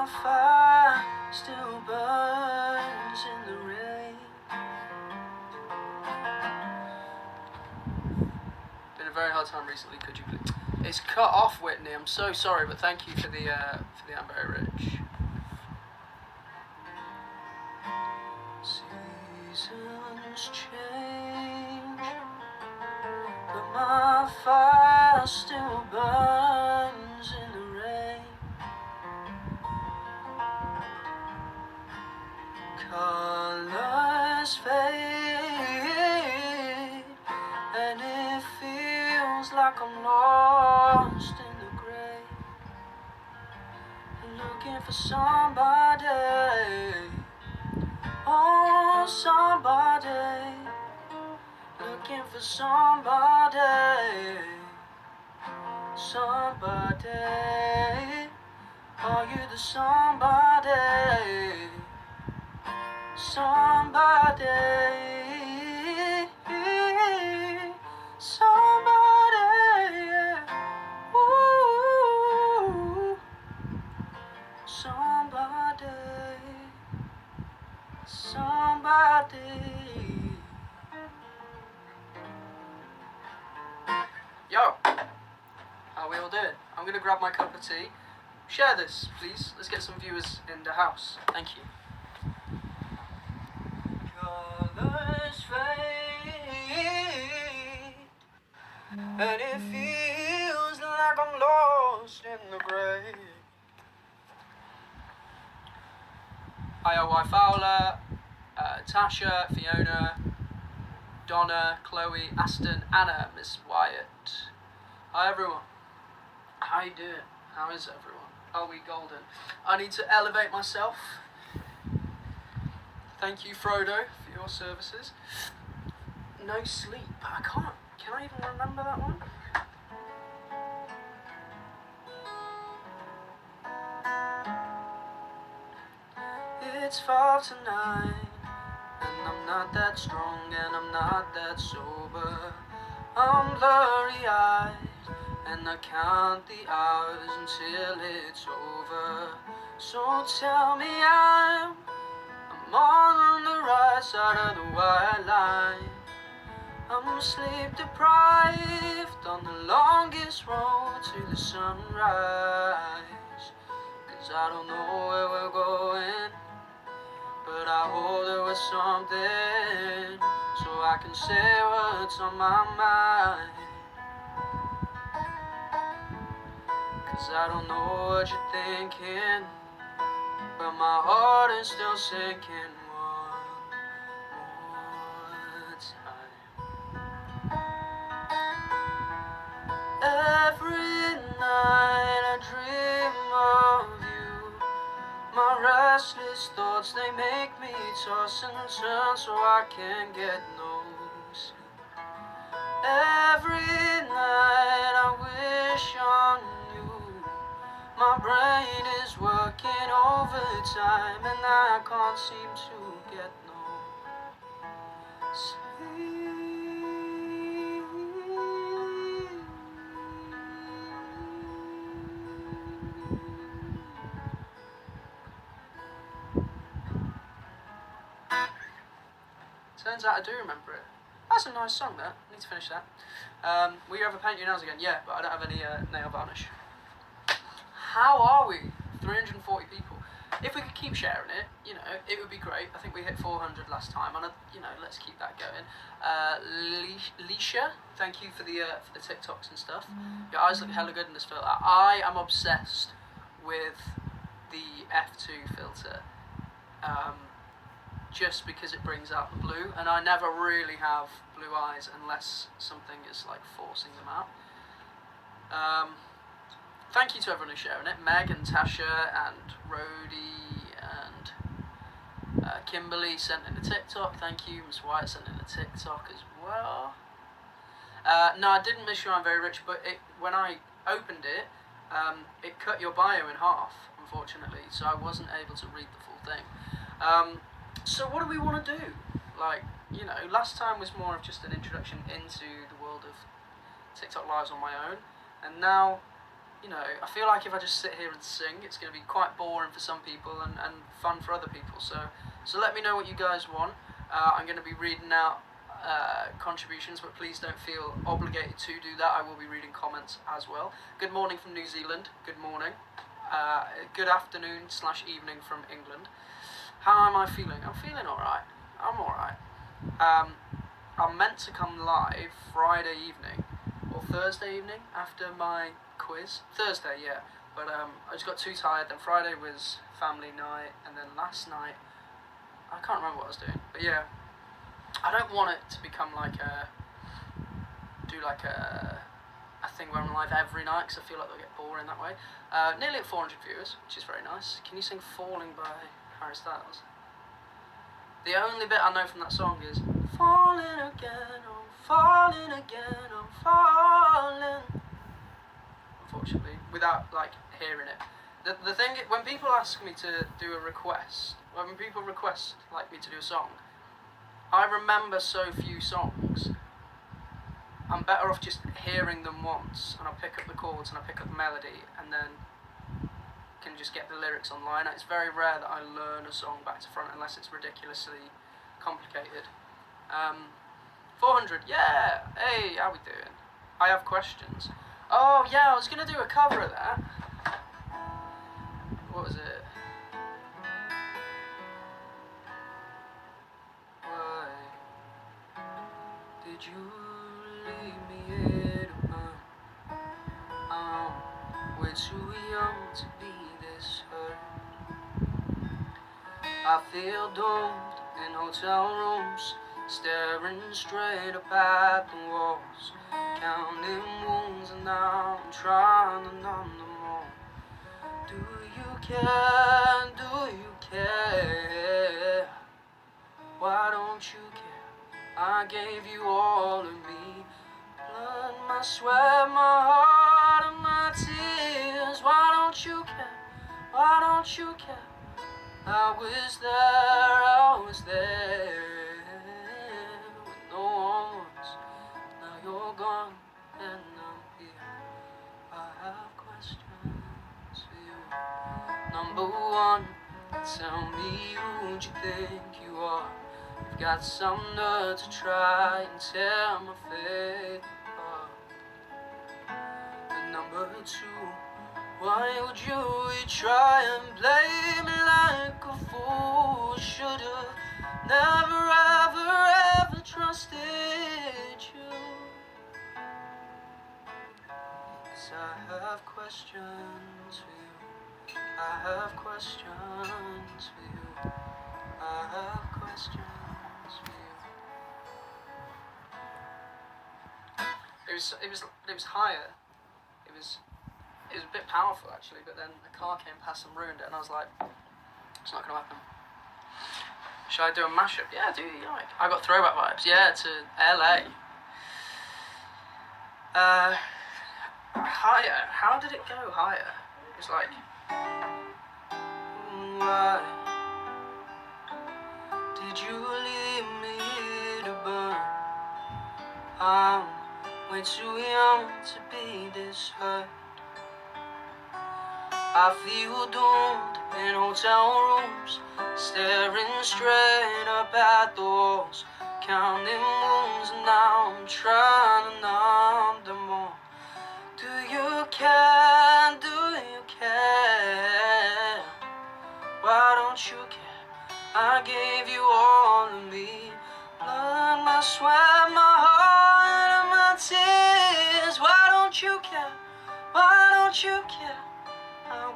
my fire still burns in the rain. Been a very hard time recently, could you please? It's cut off, Whitney, I'm so sorry, but thank you for the I'm Very Rich. Seasons change, but my fire still burns in the rain. Colors fade, and it feels like I'm lost in the gray, looking for somebody. Oh, somebody, looking for somebody. Somebody, are you the somebody? Somebody, somebody, ooh, somebody, somebody. Yo, how we all doing? I'm gonna grab my cup of tea. Share this, please. Let's get some viewers in the house. Thank you. Colors fade, and it feels like I'm lost in the grave. IOY Fowler, Tasha, Fiona, Donna, Chloe, Aston, Anna, Miss Wyatt. Hi everyone. How you doing? How is everyone? Are we golden? I need to elevate myself. Thank you, Frodo, for your services. No sleep. I can't. Can I even remember that one? It's 5 to 9, and I'm not that strong, and I'm not that sober. I'm blurry-eyed, and I count the hours until it's over. So tell me I'm on the right side of the white line. I'm sleep deprived on the longest road to the sunrise. 'Cause I don't know where we're going, but I hope there was something, so I can say what's on my mind. 'Cause I don't know what you're thinking, but my heart is still sinking one more time. Every night I dream of you. My restless thoughts, they make me toss and turn so I can't get no sleep. Every night I wish on you. My brain is working overtime, and I can't seem to get no sleep. Turns out I do remember it. That's a nice song, that. I need to finish that. Will you ever paint your nails again? Yeah, but I don't have any nail varnish. How are we? 340 people. If we could keep sharing it, it would be great. I think we hit 400 last time, and let's keep that going. Leisha, thank you for the TikToks and stuff. Your eyes look hella good in this filter. I am obsessed with the F2 filter, just because it brings out the blue, and I never really have blue eyes unless something is like forcing them out. Thank you to everyone who's sharing it. Meg and Tasha and Rhodey and Kimberly sent in a TikTok. Thank you. Miss White sent in a TikTok as well. No, I didn't miss you, I'm very rich, but when I opened it, it cut your bio in half, unfortunately, so I wasn't able to read the full thing. So what do we want to do? Last time was more of just an introduction into the world of TikTok lives on my own, and now you know, I feel like if I just sit here and sing, it's going to be quite boring for some people and fun for other people. So let me know what you guys want. I'm going to be reading out contributions, but please don't feel obligated to do that. I will be reading comments as well. Good morning from New Zealand. Good morning. Good afternoon / evening from England. How am I feeling? I'm feeling alright. I'm alright. I'm meant to come live Friday evening or Thursday evening after my quiz. Thursday, yeah. But I just got too tired. Then Friday was family night, and then last night I can't remember what I was doing. But yeah, I don't want it to become like a thing where I'm live every night, because I feel like they'll get boring that way. Nearly at 400 viewers, which is very nice. Can you sing Falling by Harry Styles? The only bit I know from that song is falling again, I'm falling again, I'm falling. Unfortunately, without like hearing it. The thing, when people ask me to do a request, when people request like me to do a song, I remember so few songs. I'm better off just hearing them once, and I pick up the chords and I pick up the melody, and then can just get the lyrics online. It's very rare that I learn a song back to front unless it's ridiculously complicated. 400, yeah. Hey, how we doing? I have questions. Oh yeah, I was gonna do a cover of that. What was it? Why did you leave me here to burn? We're too young to be this hurt. I feel doomed in hotel rooms, staring straight up at the walls, counting wounds, and now I'm trying to numb them all. Do you care? Do you care? Why don't you care? I gave you all of me, blood, my sweat, my heart, and my tears. Why don't you care? Why don't you care? I was there when no one was. Now you're gone and I'm here. I have questions for you. Number one, tell me who'd you think you are? You've got some nerve to try and tear my faith apart. And number two, why would you try and play me like a fool? Should've never ever trusted you. 'Cause I have questions for you. I have questions for you. I have questions for you. It was higher. It was a bit powerful actually, but then a car came past and ruined it, and I was like, it's not gonna happen. Should I do a mashup? Yeah, do you like? I got throwback vibes. Yeah, to LA. Higher. How did it go higher? It was like, why did you leave me here to burn? I'm way too young to be this hurt. I feel doomed in hotel rooms, staring straight up at the walls, counting wounds, and now I'm trying to numb them all. Do you care? Do you care? Why don't you care? I gave you all of me, blood, my sweat, my heart, and my tears. Why don't you care? Why don't you care? I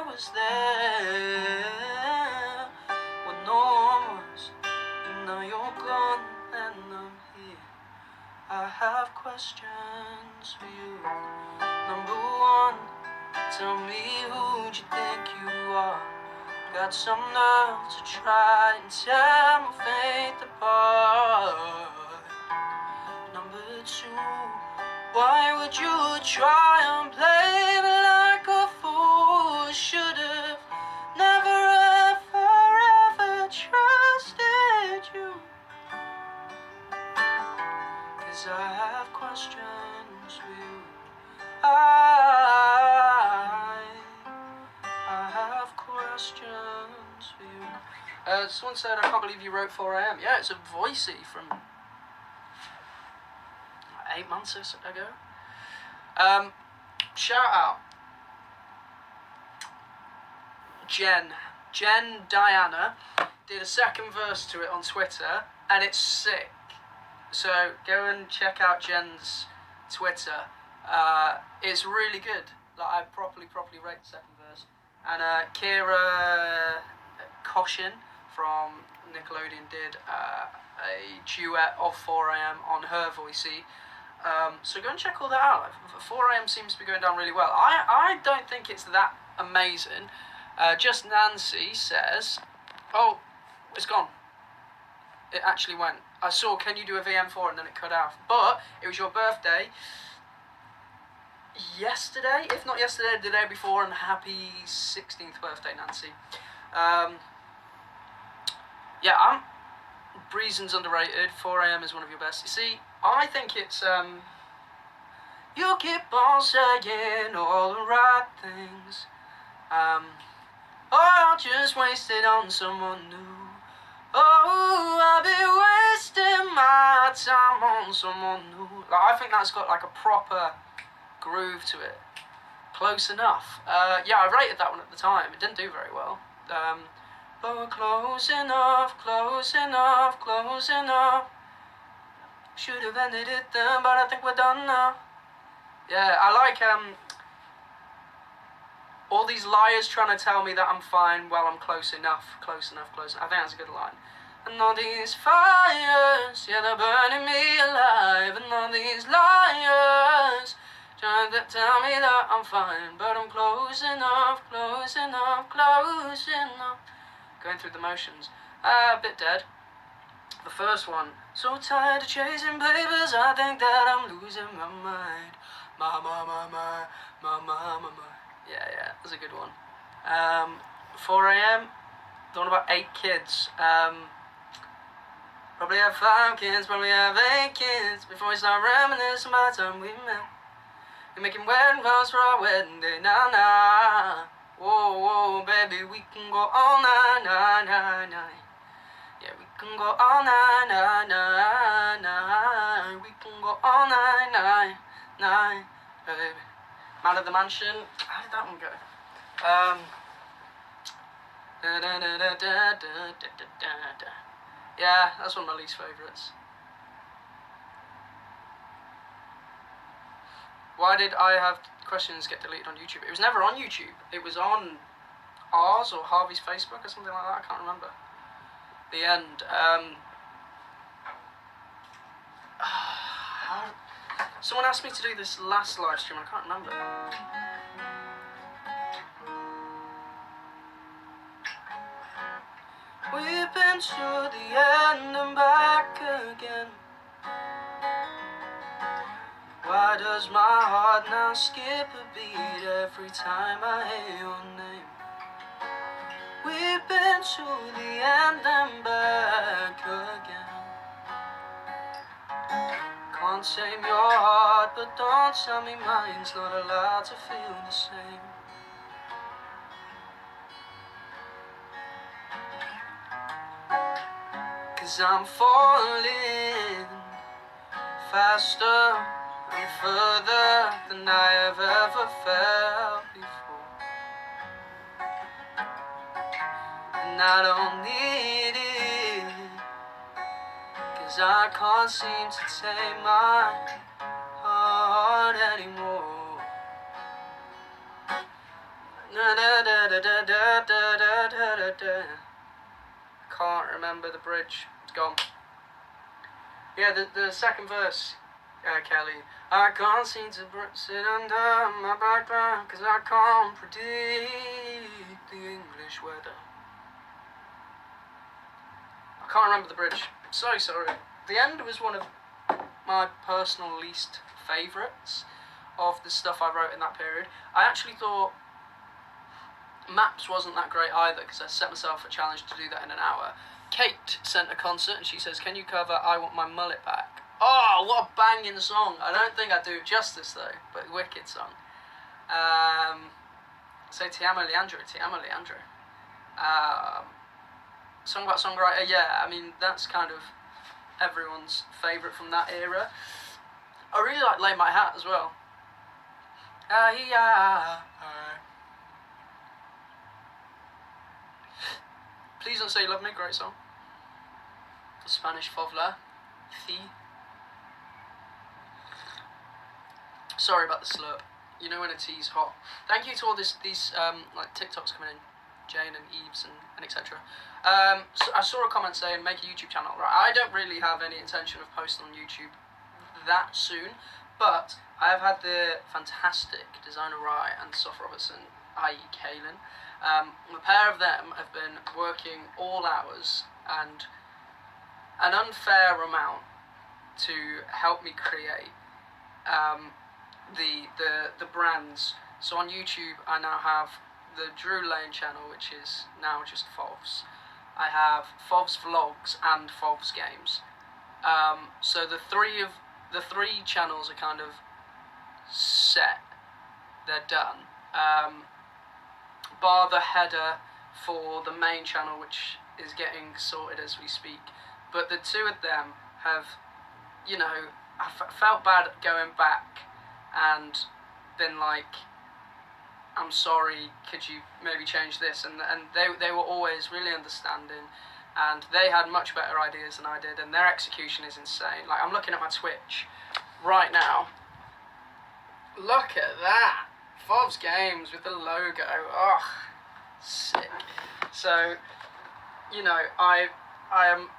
was there when no one was. Now you're gone and I'm here. I have questions for you. Number one, tell me who'd you think you are? Got some nerve to try and tear my faith apart. Number two, why would you try and play me like a fool? Should've never ever trusted you. 'Cause I have questions for you. have questions for you. Someone said, I can't believe you wrote 4am. Yeah, it's a voicey from 8 months ago. Shout out Jen Diana did a second verse to it on Twitter, and it's sick. So go and check out Jen's Twitter. It's really good. Like, I properly rate the second verse. And Kira Koshin from Nickelodeon did a duet of 4am on her voicey. So go and check all that out. 4am seems to be going down really well. I don't think it's that amazing. Just Nancy says, oh, it's gone. It actually went. I saw, can you do a VM4, and then it cut out. But it was your birthday yesterday, if not yesterday, the day before, and happy 16th birthday, Nancy. Yeah, Breezen's underrated. 4am is one of your best. You see, I think it's you keep on saying all the right things. Oh, just wasted on someone new. Oh, I've been wasting my time on someone new. Like, I think that's got like a proper groove to it. Close enough. Yeah, I rated that one at the time. It didn't do very well. But we're close enough, close enough, close enough. Should have ended it then, but I think we're done now. Yeah, I like all these liars trying to tell me that I'm fine while I'm close enough, close enough, close enough. I think that's a good line. And all these fires, yeah, they're burning me alive. And all these liars trying to tell me that I'm fine, but I'm close enough, close enough, close enough. Going through the motions. A bit dead. The first one. So tired of chasing papers, I think that I'm losing my mind. My. Yeah, that's a good one. 4am, the one about 8 kids. Probably have 5 kids, probably have 8 kids. Before we start reminiscing about the time we met. We're making wedding vows for our wedding day, nah. Whoa, baby, we can go all night. Yeah, we can go all night. We can go all night, baby. Man of the Mansion. How did that one go? Yeah, that's one of my least favourites. Why did I have questions get deleted on YouTube? It was never on YouTube. It was on ours or Harvey's Facebook or something like that. I can't remember. The end. Someone asked me to do this last live stream. I can't remember. We've been to the end and back again. Why does my heart now skip a beat every time I hear your name? We've been to the end and back again. Can't tame your heart, but don't tell me mine's not allowed to feel the same. Cause I'm falling faster and further than I have ever felt before. And I don't need it, cause I can't seem to tame my heart anymore. Can't remember the bridge, it's gone. Yeah, the second verse, Kelly. I can't seem to sit under my background, cause I can't predict the English weather. I can't remember the bridge. So sorry. The end was one of my personal least favourites of the stuff I wrote in that period. I actually thought Maps wasn't that great either, because I set myself a challenge to do that in an hour. Kate sent a concert and she says, can you cover I Want My Mullet Back? Oh, what a banging song. I don't think I do it justice though, but wicked song. Say Ti Amo Leandro. Song about songwriter, yeah, I mean, that's kind of everyone's favourite from that era. I really like Lay My Hat as well. Please Don't Say You Love Me, great song. The Spanish Fowler. Sorry about the slurp. You know when a tea's hot. Thank you to all these like TikToks coming in, Jane and Eves and etc. So I saw a comment saying make a YouTube channel. Right, I don't really have any intention of posting on YouTube that soon, but I have had the fantastic Designer Rye and Soph Robertson, i.e. Kaylin. The pair of them have been working all hours and an unfair amount to help me create the brands. So on YouTube I now have the Drew Lane channel, which is now just Fovs. I have Fovs Vlogs and Fovs Games. So the three channels are kind of set. They're done. Bar the header for the main channel, which is getting sorted as we speak. But the two of them have, you know, I felt bad going back and been like, I'm sorry, could you maybe change this? And they were always really understanding, and they had much better ideas than I did, and their execution is insane. Like, I'm looking at my Twitch right now. Look at that! Fovs Games with the logo. Oh, sick. So, you know, I am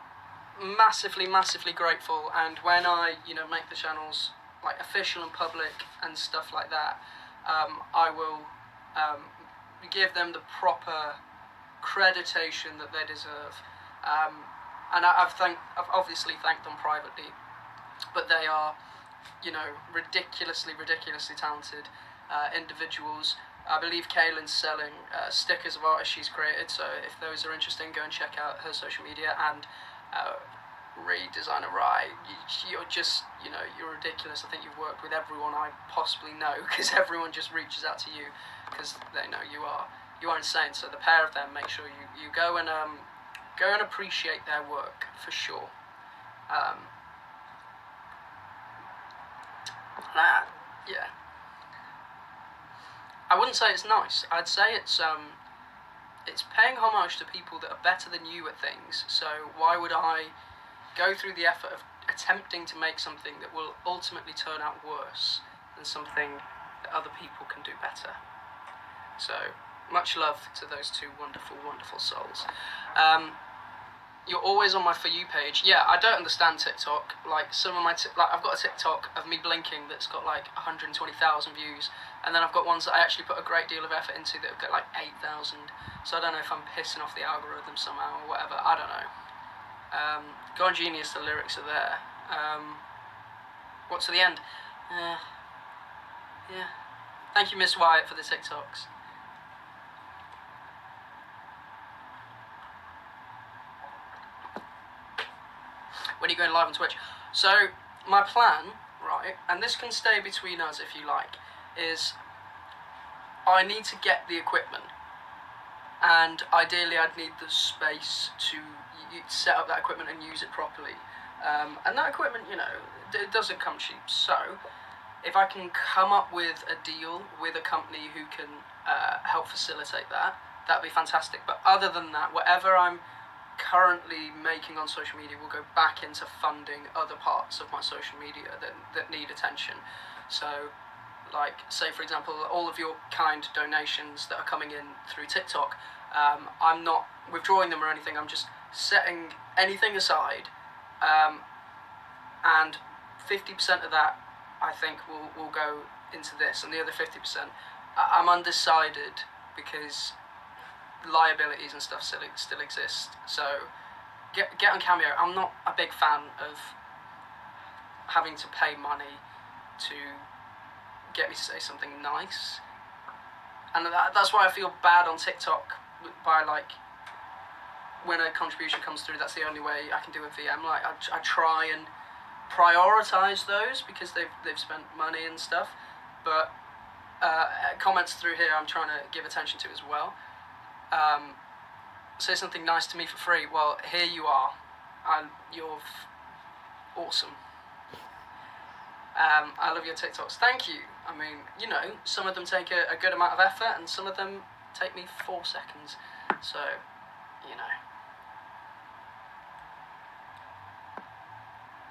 massively grateful, and when I, you know, make the channels like official and public and stuff like that, I will give them the proper creditation that they deserve. And I've obviously thanked them privately, but they are, you know, ridiculously talented individuals. I believe Kaylin's selling stickers of artists she's created, so if those are interesting, go and check out her social media. And Designer Rye, you're just, you know, you're ridiculous. I think you've worked with everyone I possibly know, because everyone just reaches out to you because they know you are insane. So the pair of them, make sure you go and appreciate their work for sure. Yeah. I wouldn't say it's nice. I'd say it's paying homage to people that are better than you at things. So why would I go through the effort of attempting to make something that will ultimately turn out worse than something that other people can do better? So much love to those two wonderful souls. You're always on my For You page. Yeah, I don't understand TikTok. Like, some of my I've got a TikTok of me blinking that's got like 120,000 views, and then I've got ones that I actually put a great deal of effort into that have got like 8,000. So I don't know if I'm pissing off the algorithm somehow or whatever. I don't know. Go on Genius, the lyrics are there. What's to the end? Yeah. Thank you, Miss Wyatt, for the TikToks. When are you going live on Twitch? So my plan, right, and this can stay between us if you like, is I need to get the equipment, and ideally I'd need the space to set up that equipment and use it properly. And that equipment, you know, it doesn't come cheap. So if I can come up with a deal with a company who can help facilitate that, that'd be fantastic. But other than that, whatever I'm currently making on social media will go back into funding other parts of my social media that need attention. So, like, say for example, all of your kind donations that are coming in through TikTok, I'm not withdrawing them or anything. I'm just setting anything aside, and 50% of that I think will go into this, and the other 50% I'm undecided because liabilities and stuff still exist. So get on Cameo. I'm not a big fan of having to pay money to get me to say something nice, and that's why I feel bad on TikTok by, like, when a contribution comes through, that's the only way I can do a VM. Like, I try and prioritize those because they've spent money and stuff, but comments through here I'm trying to give attention to as well. Say something nice to me for free. Well, here you are. You're awesome. I love your TikToks. Thank you. I mean, you know, some of them take a good amount of effort and some of them take me 4 seconds. So, you know.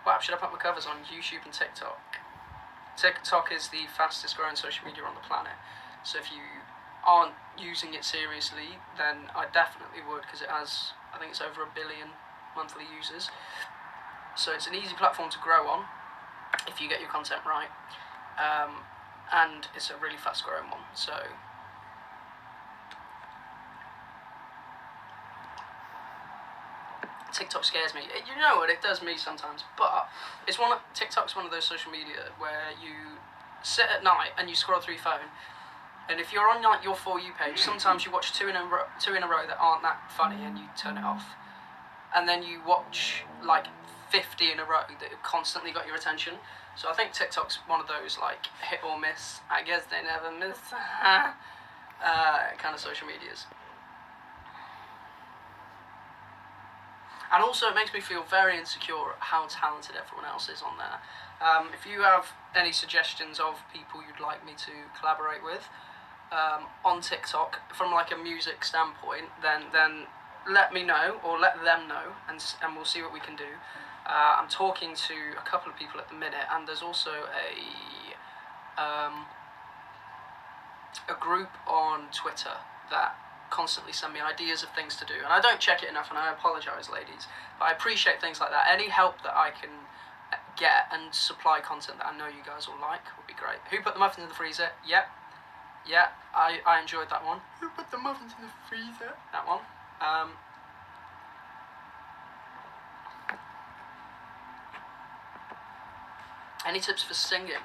What app should I put my covers on? YouTube and TikTok. TikTok is the fastest growing social media on the planet. So if you aren't using it seriously, then I definitely would, because it has, I think it's over 1 billion monthly users. So it's an easy platform to grow on if you get your content right, and it's a really fast growing one. So TikTok scares me. You know what, it does me sometimes, but TikTok's one of those social media where you sit at night and you scroll through your phone, and if you're on like your For You page, sometimes you watch two in a row that aren't that funny and you turn it off, and then you watch like 50 in a row that have constantly got your attention. So I think TikTok's one of those like hit or miss, I guess they never miss kind of social medias. And also it makes me feel very insecure at how talented everyone else is on there. If you have any suggestions of people you'd like me to collaborate with on TikTok from like a music standpoint, then let me know, or let them know, and we'll see what we can do. I'm talking to a couple of people at the minute, and there's also a group on Twitter that constantly send me ideas of things to do, and I don't check it enough, and I apologise, ladies, but I appreciate things like that. Any help that I can get and supply content that I know you guys will like would be great. Who put the muffins in the freezer? Yep. Yeah, I enjoyed that one. Who put the muffins in the freezer? That one. Any tips for singing?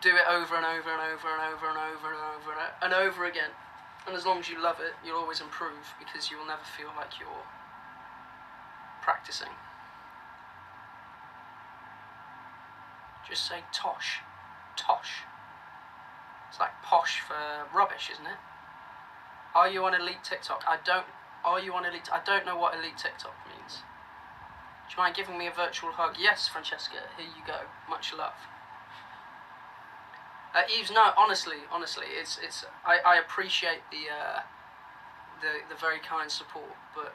Do it over and over and over and over and over and over and over again. And as long as you love it, you'll always improve, because you will never feel like you're practicing. Just say tosh. Tosh. It's like posh for rubbish, isn't it? Are you on elite TikTok? I don't know what elite TikTok means. Do you mind giving me a virtual hug? Yes, Francesca, here you go. Much love. Eves, no, honestly, it's. I appreciate the very kind support, but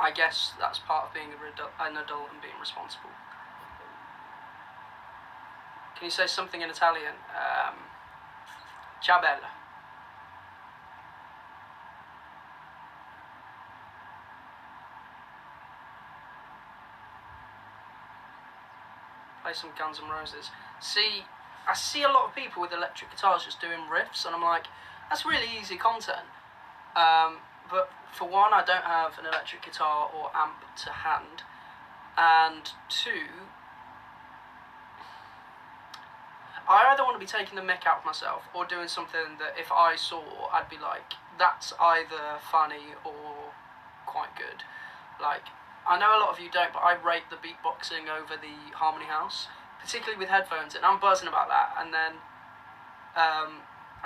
I guess that's part of being an adult and being responsible. Can you say something in Italian? Ciao bella. Play some Guns N' Roses. I see a lot of people with electric guitars just doing riffs, and I'm like, that's really easy content. But for one, I don't have an electric guitar or amp to hand, and two, I either want to be taking the mick out of myself or doing something that if I saw, I'd be like, that's either funny or quite good. Like, I know a lot of you don't, but I rate the beatboxing over the Harmony House, particularly with headphones, and I'm buzzing about that. And then I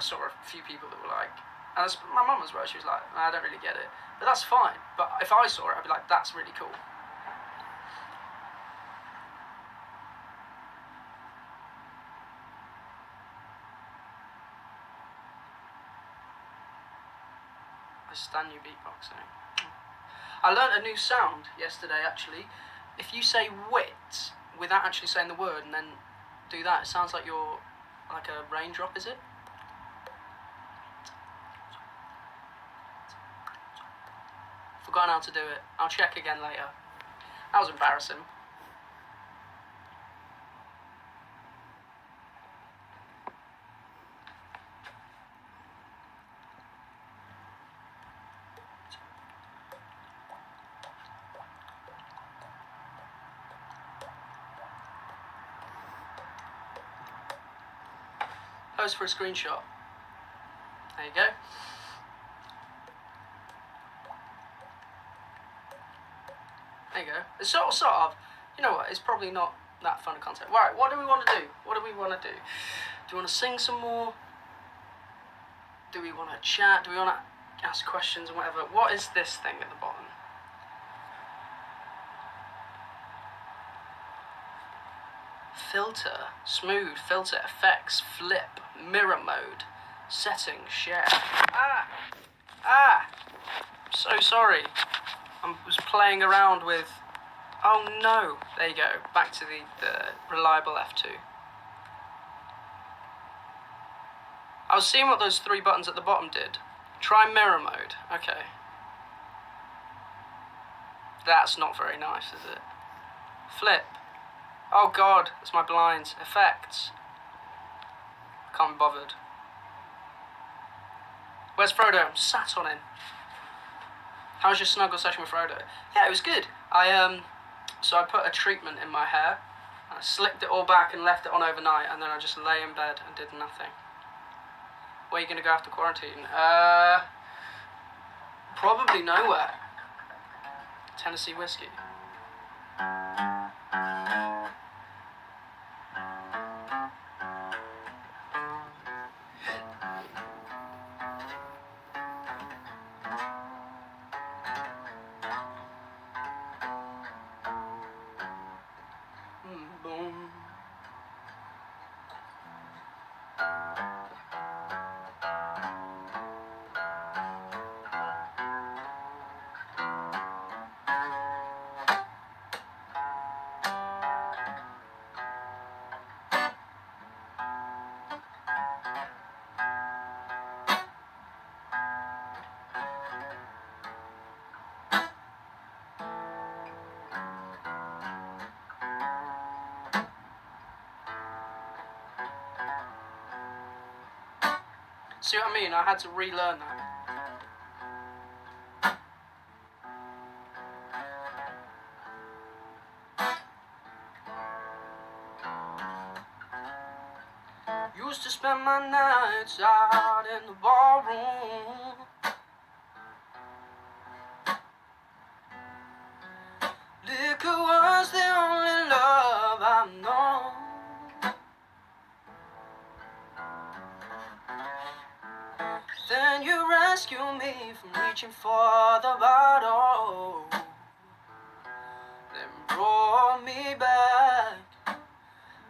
saw a few people that were like, and my mum as well, she was like, I don't really get it. But that's fine. But if I saw it, I'd be like, that's really cool. I stan you beatboxing. I learnt a new sound yesterday, actually. If you say wit without actually saying the word and then do that, it sounds like you're like a raindrop, is it? Forgotten how to do it. I'll check again later. That was embarrassing. Pose for a screenshot. There you go. There you go. It's sort of, You know what? It's probably not that fun of content. Right, what do we want to do? What do we want to do? Do we want to sing some more? Do we want to chat? Do we want to ask questions and whatever? What is this thing at the bottom? Filter, smooth, filter, effects, flip, mirror mode, settings, share. I'm so sorry. I was playing around with... Oh no, there you go, back to the reliable F2. I was seeing what those 3 buttons at the bottom did. Try mirror mode, okay. That's not very nice, is it? Flip. Oh god, that's my blinds. Effects. Can't be bothered. Where's Frodo? I'm sat on him. How was your snuggle session with Frodo? Yeah, it was good. So I put a treatment in my hair. I slicked it all back and left it on overnight, and then I just lay in bed and did nothing. Where are you going to go after quarantine? Probably nowhere. Tennessee whiskey. Boom. See what I mean? I had to relearn that. Used to spend my nights out in the ballroom. Liquor was the only love I've known. Then you rescue me from reaching for the bottle, then brought me back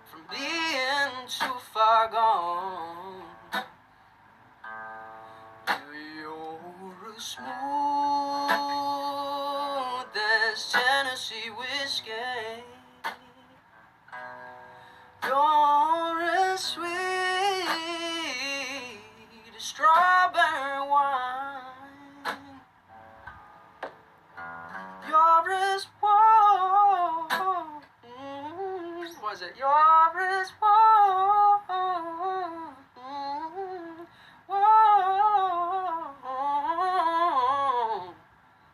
from being too far gone. You're as smooth as Tennessee whiskey. You're as sweet as strawberry wine. You're as warm. What is it? You're as warm.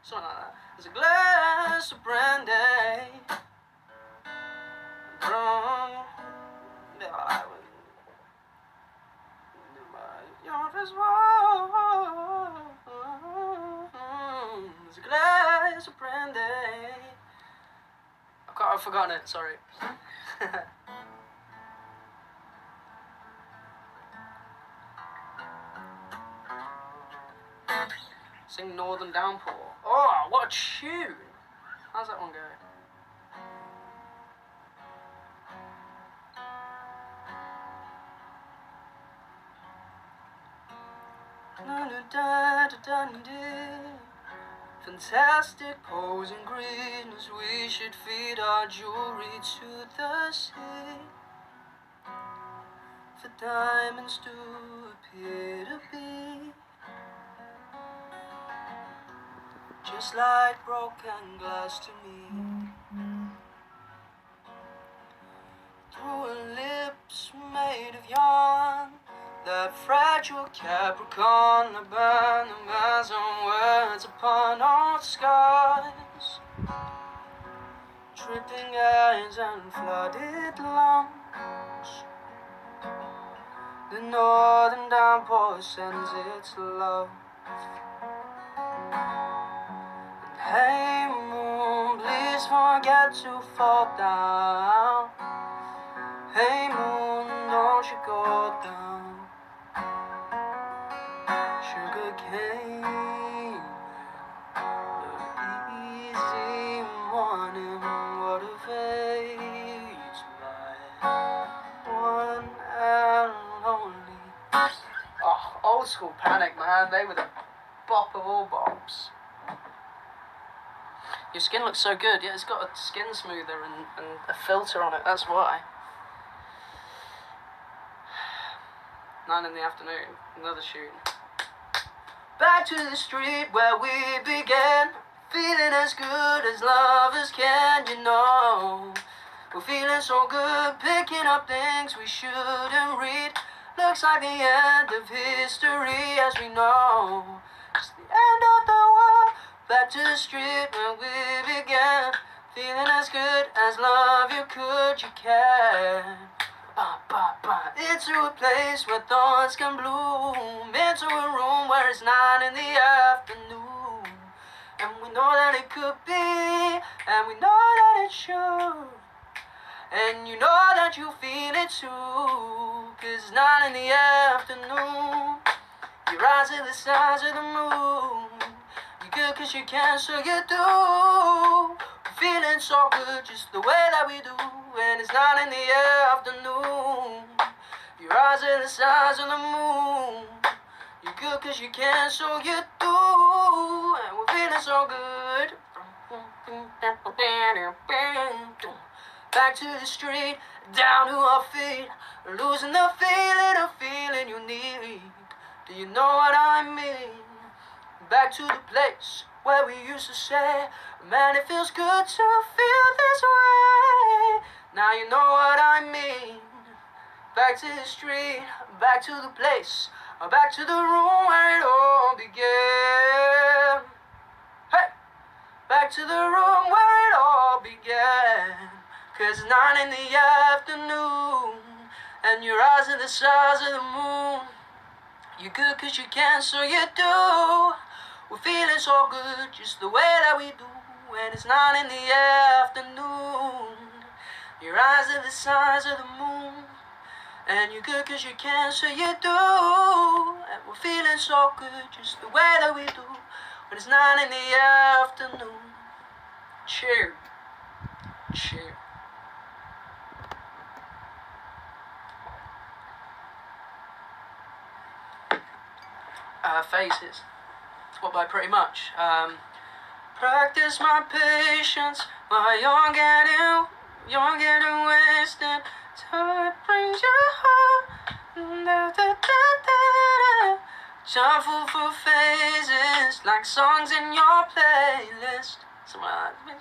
Something like that. There's a glass of brandy. You're as warm. There's a glass of brandy. I've forgotten it, sorry. Sing Northern Downpour. Oh, what a tune! How's that one go? Fantastic posing greenness, we should feed our jewelry to the sea. For diamonds do appear to be just like broken glass to me. Through her lips made of yarn, that fragile Capricorn, the burn the miles on words upon old skies, dripping eyes and flooded lungs. The northern downpour sends its love. And hey moon, bleed Please forget to fall down. Hey moon, don't you go down. Sugar cane, the easy morning, what a fate my one and only. Oh, old school Panic, man, they were the bop of all bops. Your skin looks so good. Yeah, it's got a skin smoother and a filter on it, that's why. 9 in the afternoon, another shoot. Back to the street where we began, feeling as good as lovers can, you know. We're feeling so good, picking up things we shouldn't read. Looks like the end of history as we know. It's the end of the world. Back to the street where we began, feeling as good as love you could, you can. Into a place where thoughts can bloom, into a room where it's 9 in the afternoon. And we know that it could be, and we know that it should. And you know that you feel it too, 'cause it's 9 in the afternoon. Your eyes are the size of the moon. You good 'cause you can, so you do. We're feeling so good just the way that we do. And it's 9 in the afternoon. Your eyes are the size of the moon. You good 'cause you can, so you do. And we're feeling so good. Back to the street, down to our feet, losing the feeling you need. Do you know what I mean? Back to the place where we used to say, man, it feels good to feel this way. Now you know what I mean. Back to the street, back to the place, back to the room where it all began. Hey! Back to the room where it all began. 'Cause it's 9 in the afternoon, and your eyes are the size of the moon. You good 'cause you can, so you do. We're feeling so good just the way that we do. And it's 9 in the afternoon. Your eyes are the size of the moon. And you good 'cause you can, so you do. And we're feeling so good just the way that we do. When it's 9 in the afternoon. Cheer. Cheer. Phases. What by pretty much? Practice my patience while you're getting wasted. Time brings you home. Shuffle for phases like songs in your playlist.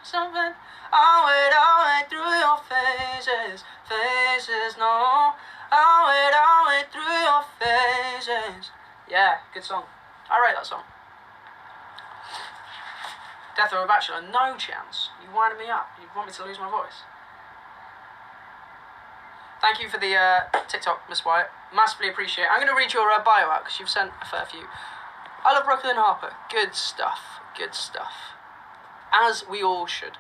Something. I'll wait through your phases. No. I'll wait through your phases. Yeah, good song. I rate that song. Death of a Bachelor, no chance. You winded me up. You want me to lose my voice. Thank you for the TikTok, Miss Wyatt. Massively appreciate it. I'm going to read your bio out because you've sent a fair few. I love Brooklyn Harper. Good stuff. Good stuff. As we all should.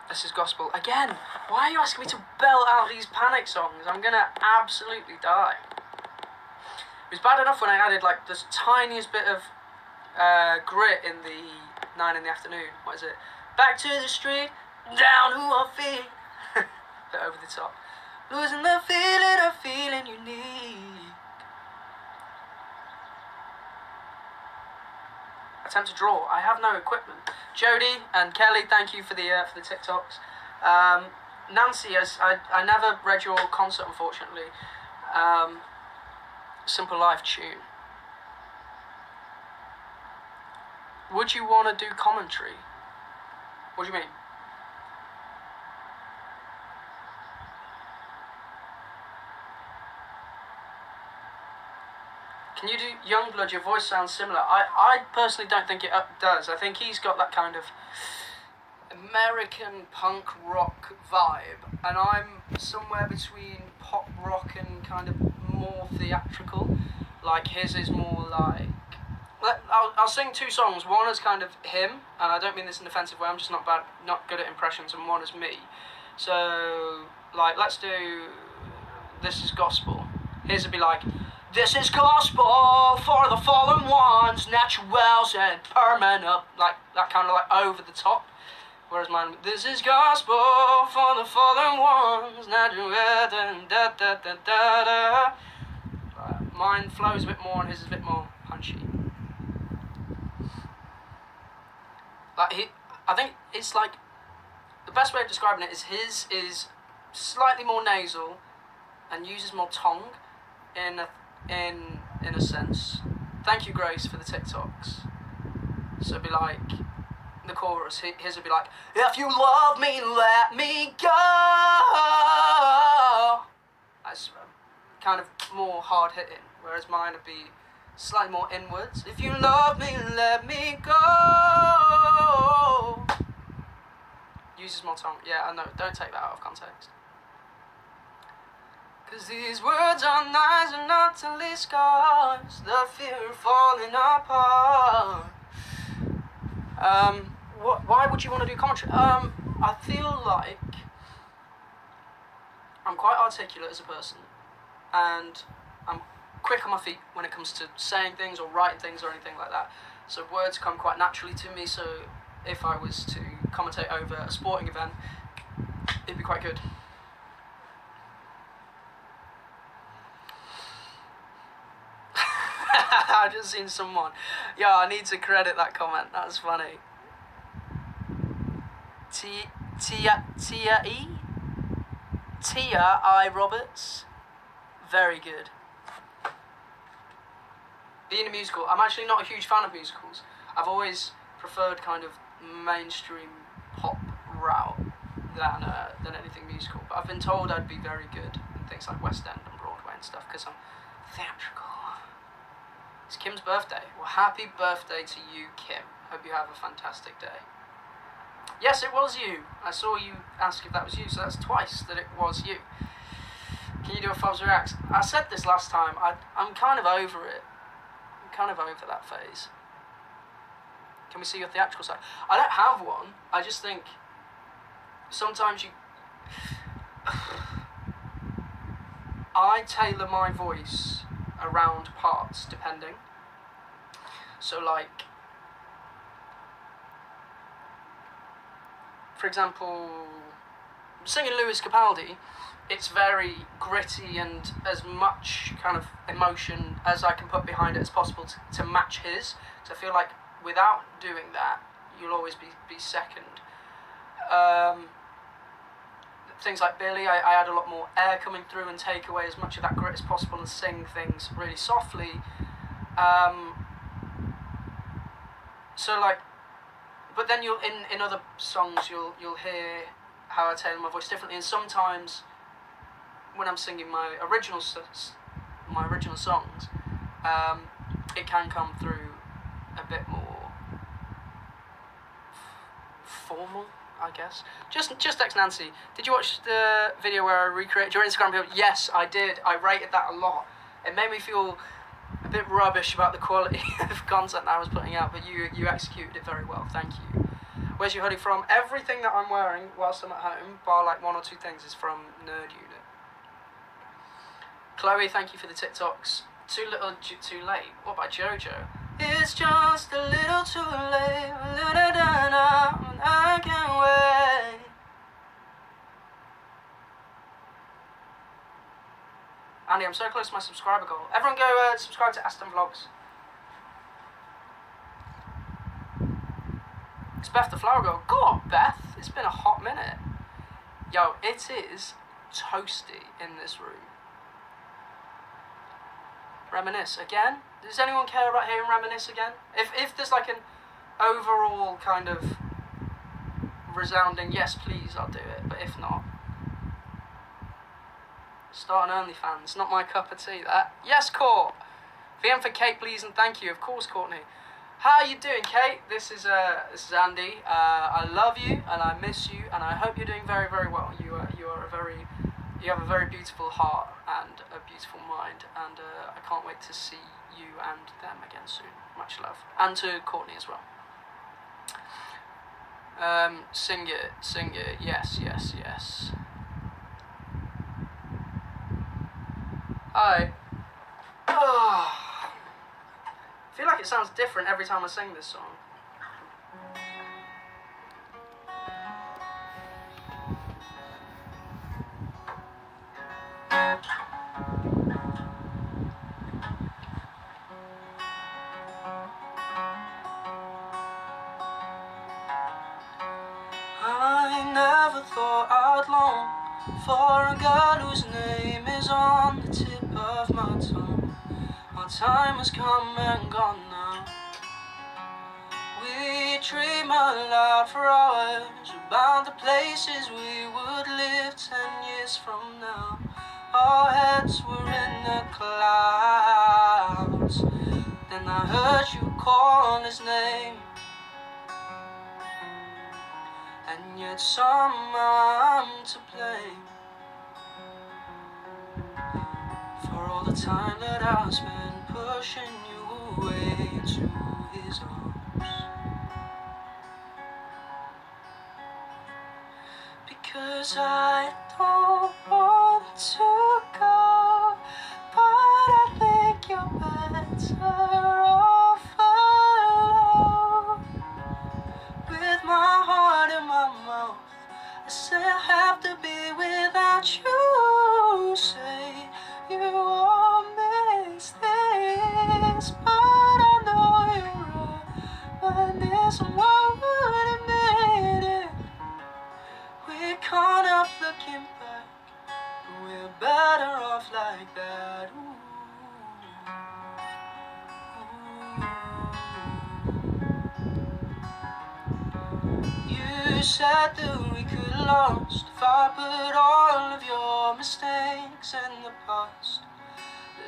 This is gospel. Again, why are you asking me to belt out these Panic songs? I'm going to absolutely die. It was bad enough when I added like this tiniest bit of grit in the 9 in the afternoon. What is it? Back to the street, down to our feet. Bit over the top. Losing the feeling you need. Attempt to draw. I have no equipment. Jody and Kelly, thank you for the TikToks. Nancy, I never read your concert, unfortunately. Simple Life tune. Would you want to do commentary? What do you mean? Can you do Youngblood? Your voice sounds similar. I personally don't think it does. I think he's got that kind of American punk rock vibe, and I'm somewhere between pop rock and kind of more theatrical. Like his is more like. I'll sing two songs. One is kind of him, and I don't mean this in an offensive way. I'm just not good at impressions, and one is me. So like, let's do. This is gospel. His would be like, this is gospel for the fallen ones, naturals and permanent, like that kind of like over the top. Whereas mine, this is gospel for the fallen ones, natural and da da da da da. Mine flows a bit more, and his is a bit more punchy. Like I think it's like the best way of describing it is his is slightly more nasal and uses more tongue in a sense. Thank you, Grace, for the TikToks. So it'd be like the chorus. His would be like, if you love me, let me go. That's kind of more hard hitting. Whereas mine would be slightly more inwards. If you love me, let me go. Uses more tongue. Yeah, I know. Don't take that out of context. Cause these words are nice and utterly scars. The fear of falling apart. Why would you want to do commentary? I feel like I'm quite articulate as a person, and I'm quick on my feet when it comes to saying things or writing things or anything like that. So words come quite naturally to me. So if I was to commentate over a sporting event, it'd be quite good. I've just seen someone. Yeah, I need to credit that comment. That's funny. Tia I. Roberts. Very good. Being a musical, I'm actually not a huge fan of musicals. I've always preferred kind of mainstream pop route than anything musical. But I've been told I'd be very good in things like West End and Broadway and stuff because I'm theatrical. It's Kim's birthday. Well, happy birthday to you, Kim. Hope you have a fantastic day. Yes, it was you. I saw you ask if that was you, so that's twice that it was you. Can you do a Fowler Reacts? I said this last time. I'm kind of over it. I'm kind of over that phase. Can we see your theatrical side? I don't have one. I just think sometimes I tailor my voice around parts, depending. So like, for example, singing Lewis Capaldi, it's very gritty and as much kind of emotion as I can put behind it as possible to match his. So I feel like without doing that, you'll always be second. Things like Billy, I add a lot more air coming through and take away as much of that grit as possible and sing things really softly. So like, but then you'll in other songs you'll hear how I tailor my voice differently, and sometimes when I'm singing my original songs, it can come through a bit more formal, I guess. Just ex Nancy. Did you watch the video where I recreated your Instagram video? Yes, I did. I rated that a lot. It made me feel a bit rubbish about the quality of content that I was putting out, but you executed it very well. Thank you. Where's your hoodie from? Everything that I'm wearing whilst I'm at home, bar like one or two things, is from Nerd Unit. Chloe, thank you for the TikToks. Too little, too late. What about Jojo? It's just a little too late. I can't wait. Andy, I'm so close to my subscriber goal. Everyone go subscribe to Aston Vlogs. It's Beth the Flower Girl. Go on, Beth. It's been a hot minute. Yo, it is toasty in this room. Reminisce again? Does anyone care about hearing Reminisce again? If there's like an overall kind of resounding yes please, I'll do it, but if not, start an OnlyFans. Not my cup of tea, that. Yes, Court. VM for Kate, please, and thank you. Of course, Courtney. How are you doing, Kate? This is Andy. I love you and I miss you, and I hope you're doing very, very well. You are a very You have a very beautiful heart and a beautiful mind, and I can't wait to see you and them again soon. Much love. And to Courtney as well. Sing it, yes, yes, yes. Hi. I feel like it sounds different every time I sing this song. I never thought I'd long for a girl whose name is on the tip of my tongue. Our time has come and gone now. We dream aloud for hours about the places we would live 10 years from now. Our heads were in the clouds. Then I heard you call his name, and yet somehow I'm to blame for all the time that I spent pushing you away into his arms. Because I don't want to go, but I think you're better off alone. With my heart in my mouth, I say I have to be without you. Say you won't miss this, but I know you're right. But this one would admit it. We can't help looking back, we're better off like that. Ooh. You said that we could lost if I put all of your mistakes in the past,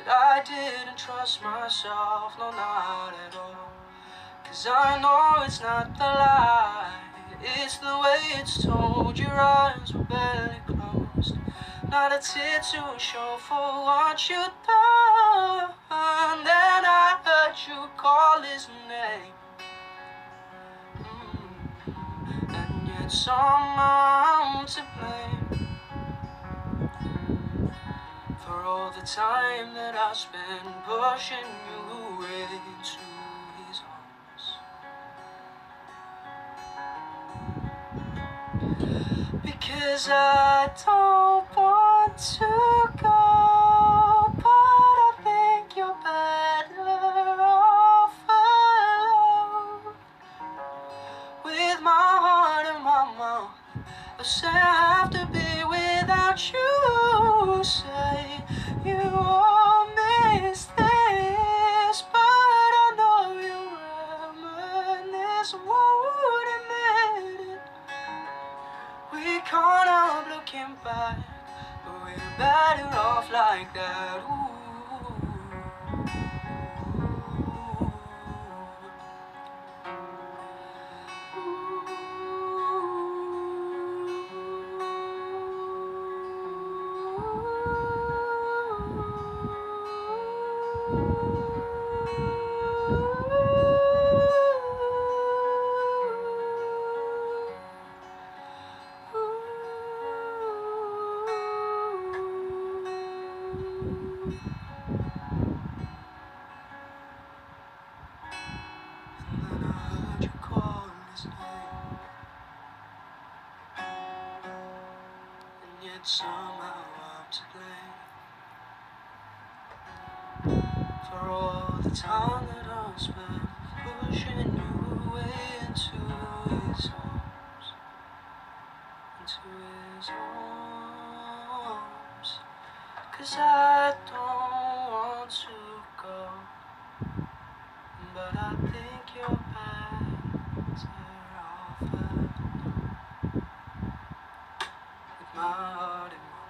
that I didn't trust myself, no, not at all. 'Cause I know it's not the lie, it's the way it's told. Your eyes were barely closed, not a tear to show for what you done. Then I heard you call his name, and yet somehow I'm to blame for all the time that I spent pushing you away to his arms. Because I don't want to go, but I think you're better off alone. With my heart in my mouth, I say I have to be without you. Say you won't miss this, but I know you'll reminisce. Won't admit it. We can't help looking back, but we're better off like that. Ooh. Somehow I'm to blame for all the time that I spent pushing you away into his arms, into his arms. 'Cause I don't want to go, but I think you're better off alone. With my heart in my mouth,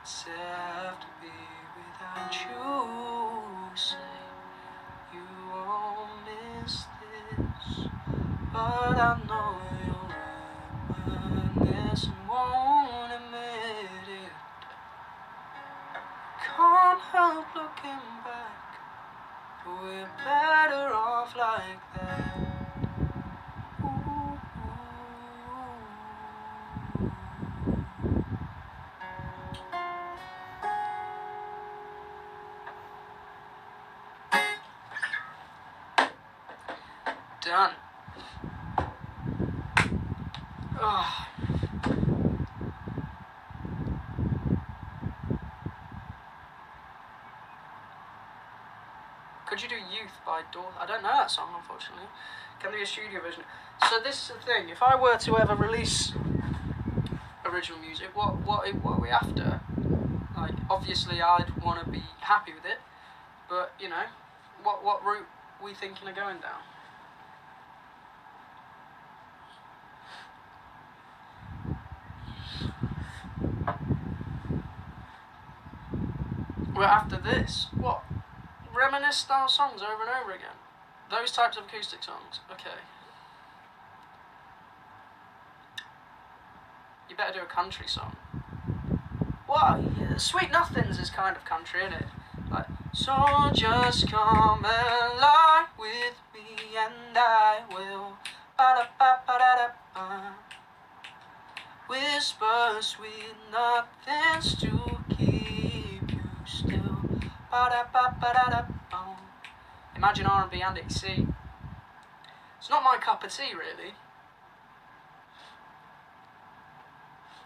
say I have to be without you. Say you won't miss this, but I know you'll reminisce and won't admit it. done. Ugh. Could you do Youth by Dor? I don't know that song, unfortunately. Can there be a studio version? So this is the thing. If I were to ever release original music, what are we after? Like, obviously, I'd want to be happy with it, but you know, what route are we thinking of going down? We're after this. What? Reminisce style songs over and over again. Those types of acoustic songs. Okay. You better do a country song. Well, yeah, Sweet Nothings is kind of country, isn't it? Like, so just come alive with me and I will ba-da-ba-ba-da-da-ba. Whisper sweet nothings to keep you still. Ba-da-ba-ba-da-da-ba. Imagine R&B and EC. It's not my cup of tea, really.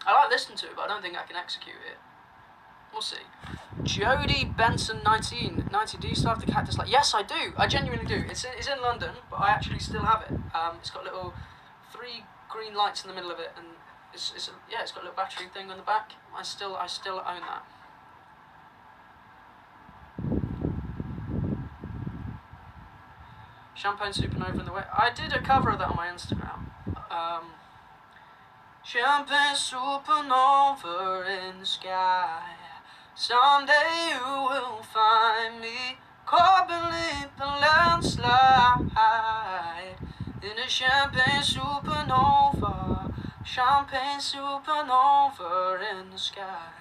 I like listening to it, but I don't think I can execute it. We'll see. Jody Benson 1990. Do you still have the Cactus Light? Yes, I do. I genuinely do. It's in London, but I actually still have it. It's got little 3 green lights in the middle of it, and it's got a little battery thing on the back. I still own that. Champagne Supernova in the way. I did a cover of that on my Instagram. Champagne supernova in the sky. Someday you will find me caught beneath the landslide in a champagne supernova. Champagne supernova in the sky.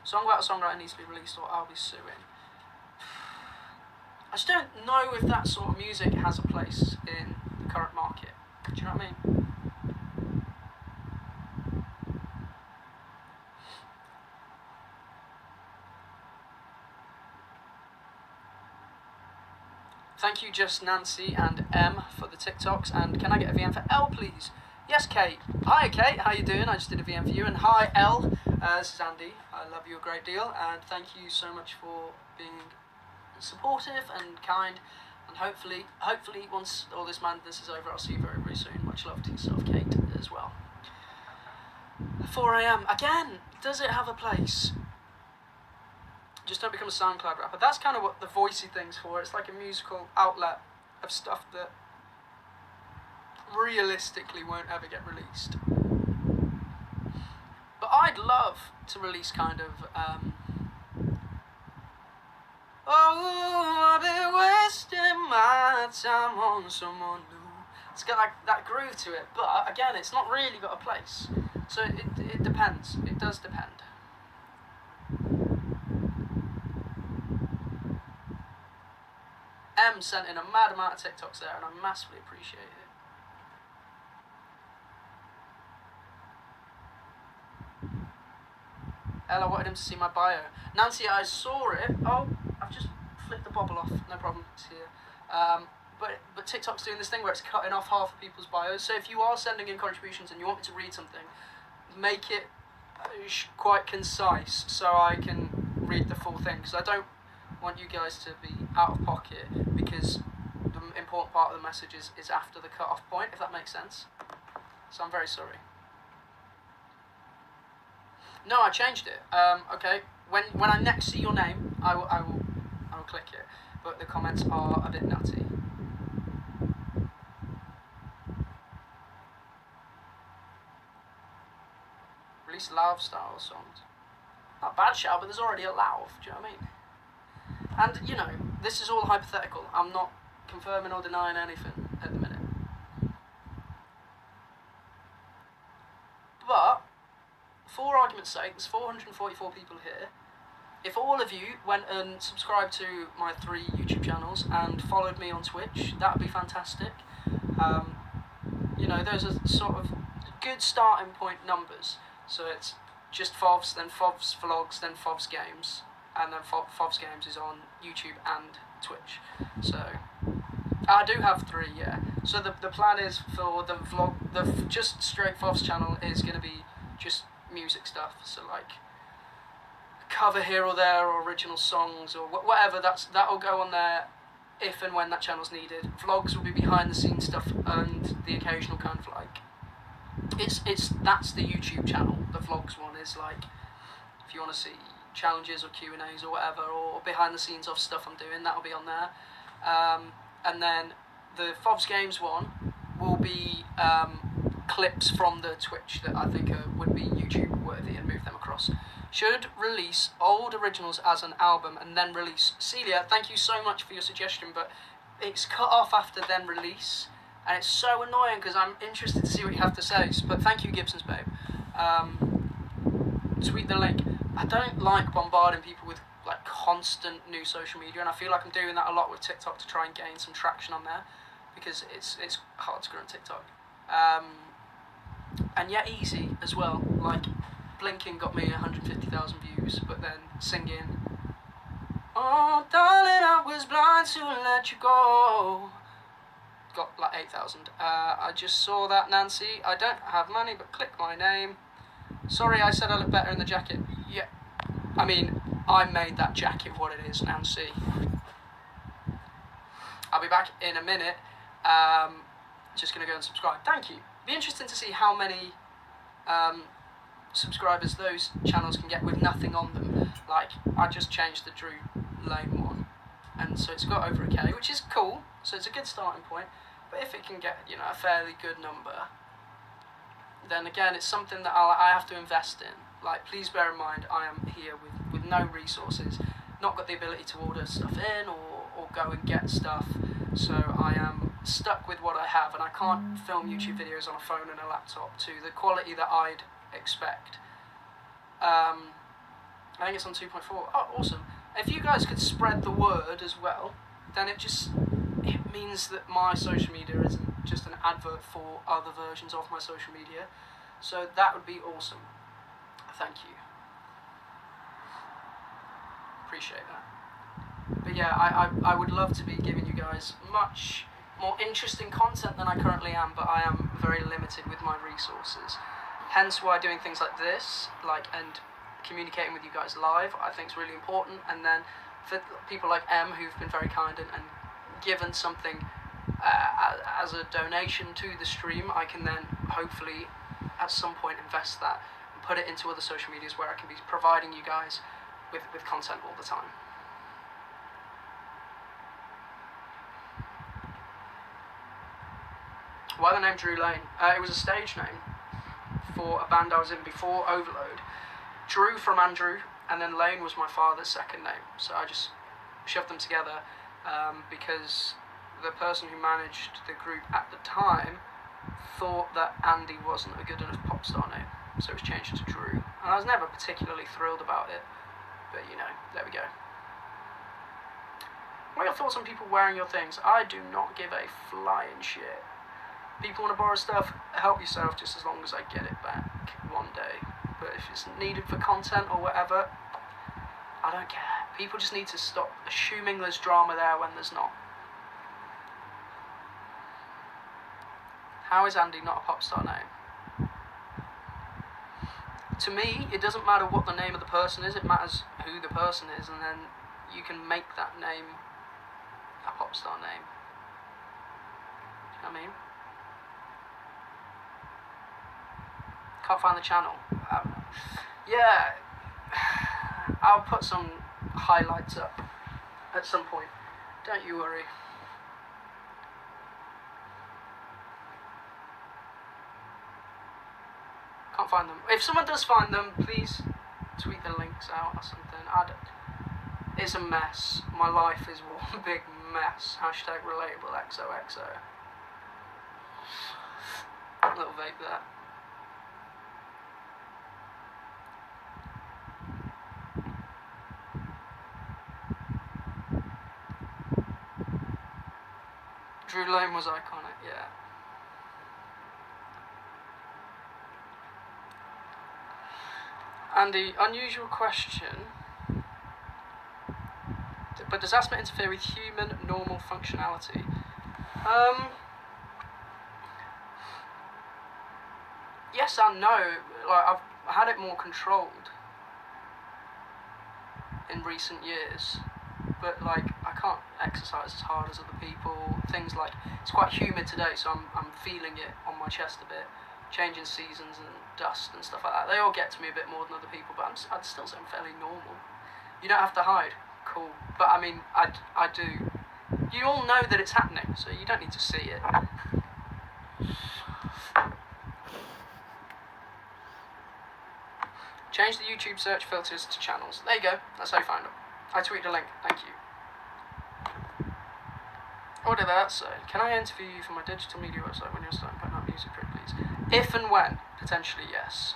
Song about a songwriter needs to be released or I'll be suing. I just don't know if that sort of music has a place in the current market. Do you know what I mean? Thank you, Just Nancy and M for the TikToks. And can I get a VM for L, please? Yes, Kate. Hi, Kate. How you doing? I just did a VM for you. And hi, L. This is Andy. I love you a great deal. And thank you so much for being supportive and kind. And hopefully, once all this madness is over, I'll see you very, very soon. Much love to yourself, Kate, as well. 4 AM. Again, does it have a place? Just don't become a SoundCloud rapper. That's kind of what the voicey thing's for. It's like a musical outlet of stuff that realistically won't ever get released. But I'd love to release kind of oh, I've been wasting my time on someone new. It's got like that groove to it, but again, it's not really got a place. So it depends. It does depend. M sent in a mad amount of TikToks there, and I massively appreciate it. Ella wanted him to see my bio. Nancy, I saw it. Oh, I've just flipped the bobble off. No problem, it's here. But TikTok's doing this thing where it's cutting off half of people's bios. So if you are sending in contributions and you want me to read something, make it quite concise so I can read the full thing. Because I don't want you guys to be out of pocket, because the important part of the message is after the cut-off point, if that makes sense. So I'm very sorry. No, I changed it. Okay, when I next see your name, I will click it. But the comments are a bit nutty. Release Lauv style songs. Not a bad shout, but there's already a Lauv. Do you know what I mean? And, you know, this is all hypothetical. I'm not confirming or denying anything at the minute. But, for argument's sake, there's 444 people here. If all of you went and subscribed to my 3 YouTube channels and followed me on Twitch, that would be fantastic. You know, those are sort of good starting point numbers. So it's just FOVs, then FOVs Vlogs, then FOVs Games. And then FOVs Games is on YouTube and Twitch. So I do have 3, yeah. So the plan is for the vlog, just straight FOVs channel is going to be just music stuff. So like cover here or there, or original songs, or whatever. That'll go on there if and when that channel's needed. Vlogs will be behind the scenes stuff and the occasional kind of like that's the YouTube channel. The vlogs one is like if you want to see challenges or Q&As or whatever, or behind the scenes of stuff I'm doing, that'll be on there. And then the FOVs Games one will be clips from the Twitch that I think would be YouTube worthy and move them across. Should release old originals as an album and then release. Celia, thank you so much for your suggestion, but it's cut off after then release, and it's so annoying because I'm interested to see what you have to say. But thank you, Gibson's babe. Tweet the link. I don't like bombarding people with like constant new social media, and I feel like I'm doing that a lot with TikTok to try and gain some traction on there, because it's hard to grow on TikTok. And yet easy as well. Like Blinking got me 150,000 views, but then singing, "Oh darling, I was blind to let you go," got like 8,000. I just saw that, Nancy. I don't have money, but click my name. Sorry, I said I look better in the jacket. Yeah, I mean, I made that jacket what it is, Nancy. I'll be back in a minute. Just gonna go and subscribe. Thank you. Be interesting to see how many subscribers those channels can get with nothing on them. Like, I just changed the Drew Lane one, and so it's got over a K, which is cool. So it's a good starting point. But if it can get, you know, a fairly good number, then again, it's something that I have to invest in. Like, please bear in mind, I am here with no resources, not got the ability to order stuff in or go and get stuff, so I am stuck with what I have, and I can't film YouTube videos on a phone and a laptop to the quality that I'd expect. I think it's on 2.4. Oh, awesome. If you guys could spread the word as well, then it means that my social media isn't just an advert for other versions of my social media. So that would be awesome. Thank you. Appreciate that. But yeah, I would love to be giving you guys much more interesting content than I currently am, but I am very limited with my resources. Hence why doing things like this, and communicating with you guys live, I think is really important. And then for people like M, who've been very kind and given something as a donation to the stream, I can then hopefully at some point invest that and put it into other social medias where I can be providing you guys with content all the time. Why the name Drew Lane? It was a stage name for a band I was in before Overload. Drew from Andrew, and then Lane was my father's second name. So I just shoved them together because the person who managed the group at the time thought that Andy wasn't a good enough pop star name, so it was changed to Drew. And I was never particularly thrilled about it, but you know, there we go. What are your thoughts on people wearing your things? I do not give a flying shit. People want to borrow stuff, help yourself, just as long as I get it back one day. But if it's needed for content or whatever, I don't care. People just need to stop assuming there's drama there when there's not. How is Andy not a pop star name? To me, it doesn't matter what the name of the person is, it matters who the person is, and then you can make that name a pop star name. Do you know what I mean? Can't find the channel. Yeah, I'll put some highlights up at some point. Don't you worry. Can't find them. If someone does find them, please tweet the links out or something. It's a mess. My life is one big mess. Hashtag relatable XOXO. Little vape there. Drew Lane was iconic, yeah. Andy, unusual question, but does asthma interfere with human normal functionality? Yes and no. Like, I've had it more controlled in recent years, but like I can't exercise as hard as other people. Things like, it's quite humid today, so I'm feeling it on my chest a bit. Changing seasons and dust and stuff like that, they all get to me a bit more than other people, but I'd still say I'm fairly normal. You don't have to hide. Cool. But I mean, I do. You all know that it's happening, so you don't need to see it. Change the YouTube search filters to channels. There you go. That's how you find them. I tweeted a link. Thank you. What did that say? Can I interview you for my digital media website when you're starting putting out music, please? If and when, potentially yes.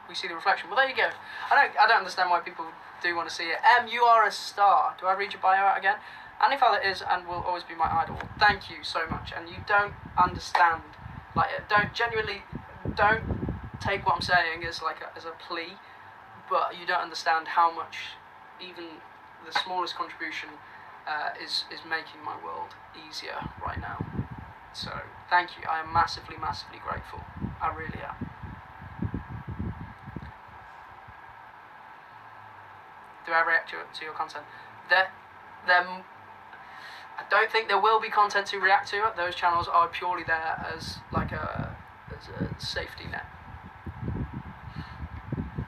We see the reflection. Well, there you go. I don't understand why people do want to see it. You are a star. Do I read your bio out again? Annie Fowler is and will always be my idol. Thank you so much. And you don't understand. Like, don't take what I'm saying as as a plea, but you don't understand how much even the smallest contribution is making my world easier right now. So thank you. I am massively, massively grateful. I really am. Do I react to your content? I don't think there will be content to react to. Those channels are purely there as a safety net.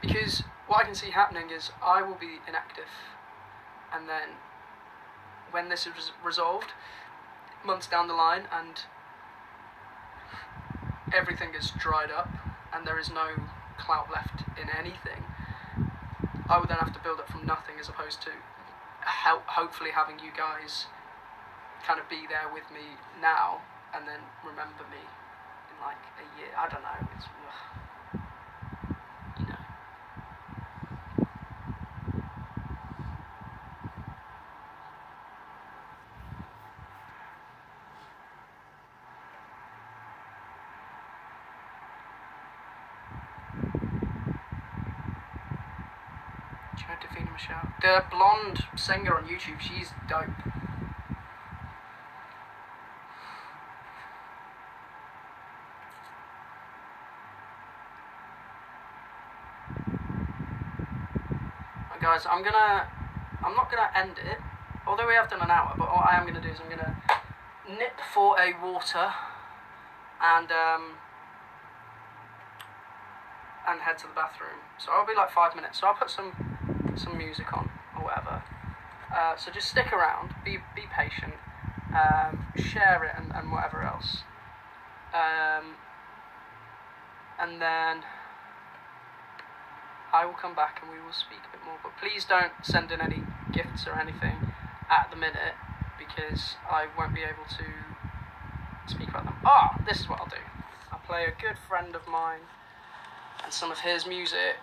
Because what I can see happening is I will be inactive, and then when this is resolved, months down the line, and everything is dried up, and there is no clout left in anything, I would then have to build up from nothing, as opposed to hopefully having you guys kind of be there with me now, and then remember me in like a year. I don't know. It's, you know. Defina Michelle, the blonde singer on YouTube, she's dope. Right, guys, I'm not gonna end it, although we have done an hour, but what I am gonna do is I'm gonna nip for a water and head to the bathroom. So I'll be like 5 minutes. So I'll put some music on or whatever. So just stick around, be patient, share it and whatever else. And then I will come back and we will speak a bit more. But please don't send in any gifts or anything at the minute, because I won't be able to speak about them. This is what I'll do. I'll play a good friend of mine and some of his music.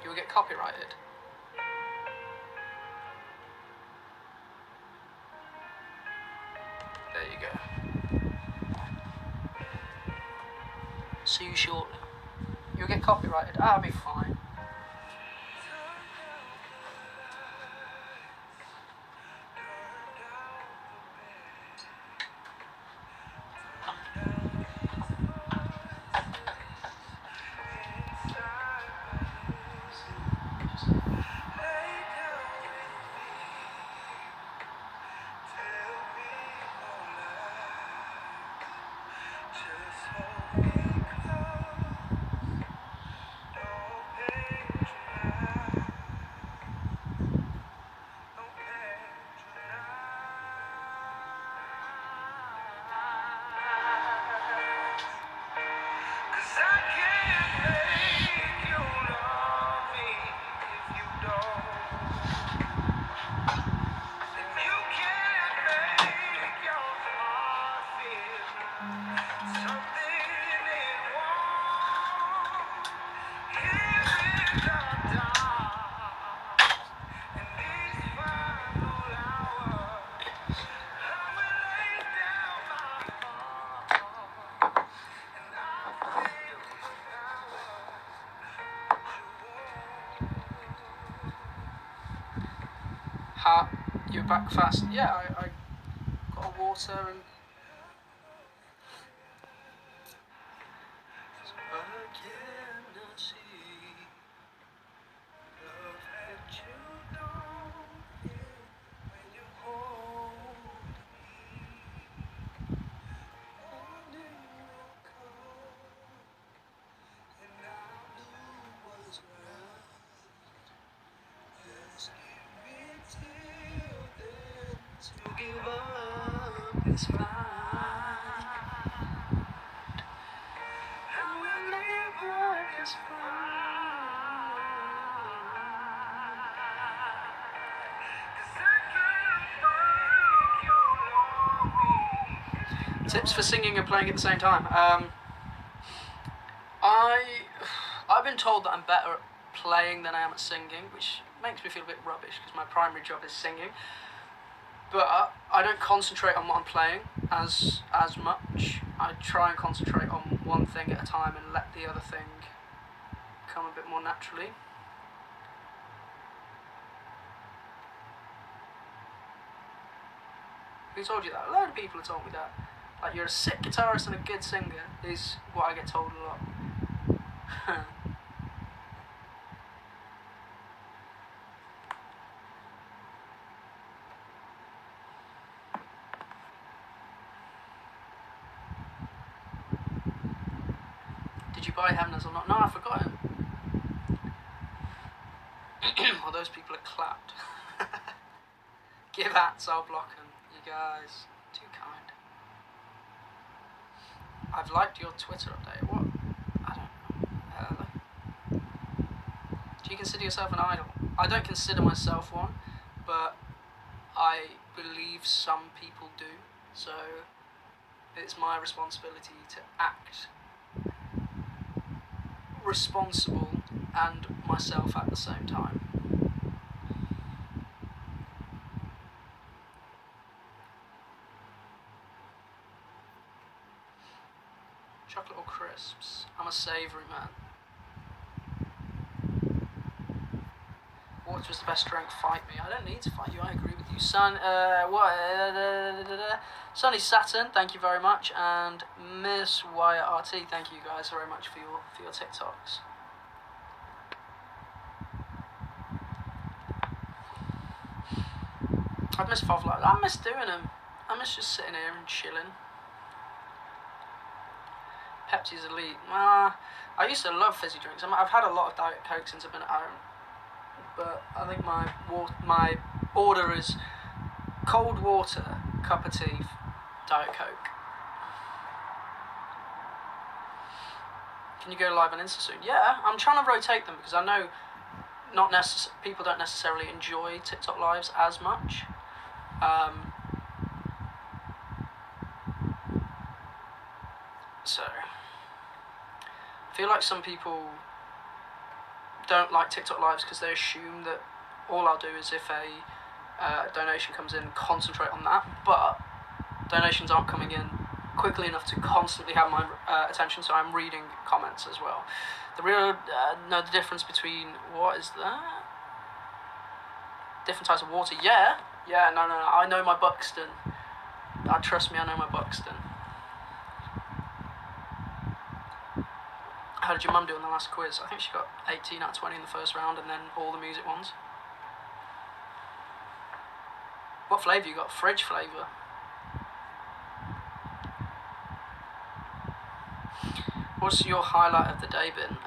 You will get copyrighted. There you go. See you shortly. You'll get copyrighted. I'll be fine. You're back fast. Yeah, I got a water and. Give up, it's fine. And we'll live like it's fine. 'Cause I can't make you love me. Tips for singing and playing at the same time. I've been told that I'm better at playing than I am at singing, which makes me feel a bit rubbish because my primary job is singing. But I don't concentrate on what I'm playing as much. I try and concentrate on one thing at a time and let the other thing come a bit more naturally. Who told you that? A load of people have told me that. Like, you're a sick guitarist and a good singer is what I get told a lot. Did you buy Hemners or not? No, I forgot him. Well, those people are clapped. Give hats, I'll block them. You guys, too kind. I've liked your Twitter update. What? I don't know. Do you consider yourself an idol? I don't consider myself one, but I believe some people do. So it's my responsibility to act responsible and myself at the same time. Chocolate or crisps? I'm a savoury man. Water is the best drink, fight me. I don't need to fight you, I agree with you. Sunny Saturn, thank you very much. And Miss YRT, thank you guys very much for your TikToks. I've missed Fowler. I miss doing them. I miss just sitting here and chilling. Pepsi's elite. I used to love fizzy drinks. I've had a lot of Diet Coke since I've been at home. But I think my order is cold water, cup of tea, Diet Coke. Can you go live on Insta soon? Yeah, I'm trying to rotate them because I know people don't necessarily enjoy TikTok lives as much. So I feel like some people don't like TikTok lives because they assume that all I'll do is if a donation comes in, concentrate on that. But donations aren't coming in quickly enough to constantly have my attention, so I'm reading comments as well. The difference between, what is that? Different types of water. Yeah, no, I know my Buxton. Trust me, I know my Buxton. How did your mum do on the last quiz? I think she got 18 out of 20 in the first round and then all the music ones. What flavour you got? Fridge flavour. What's your highlight of the day been?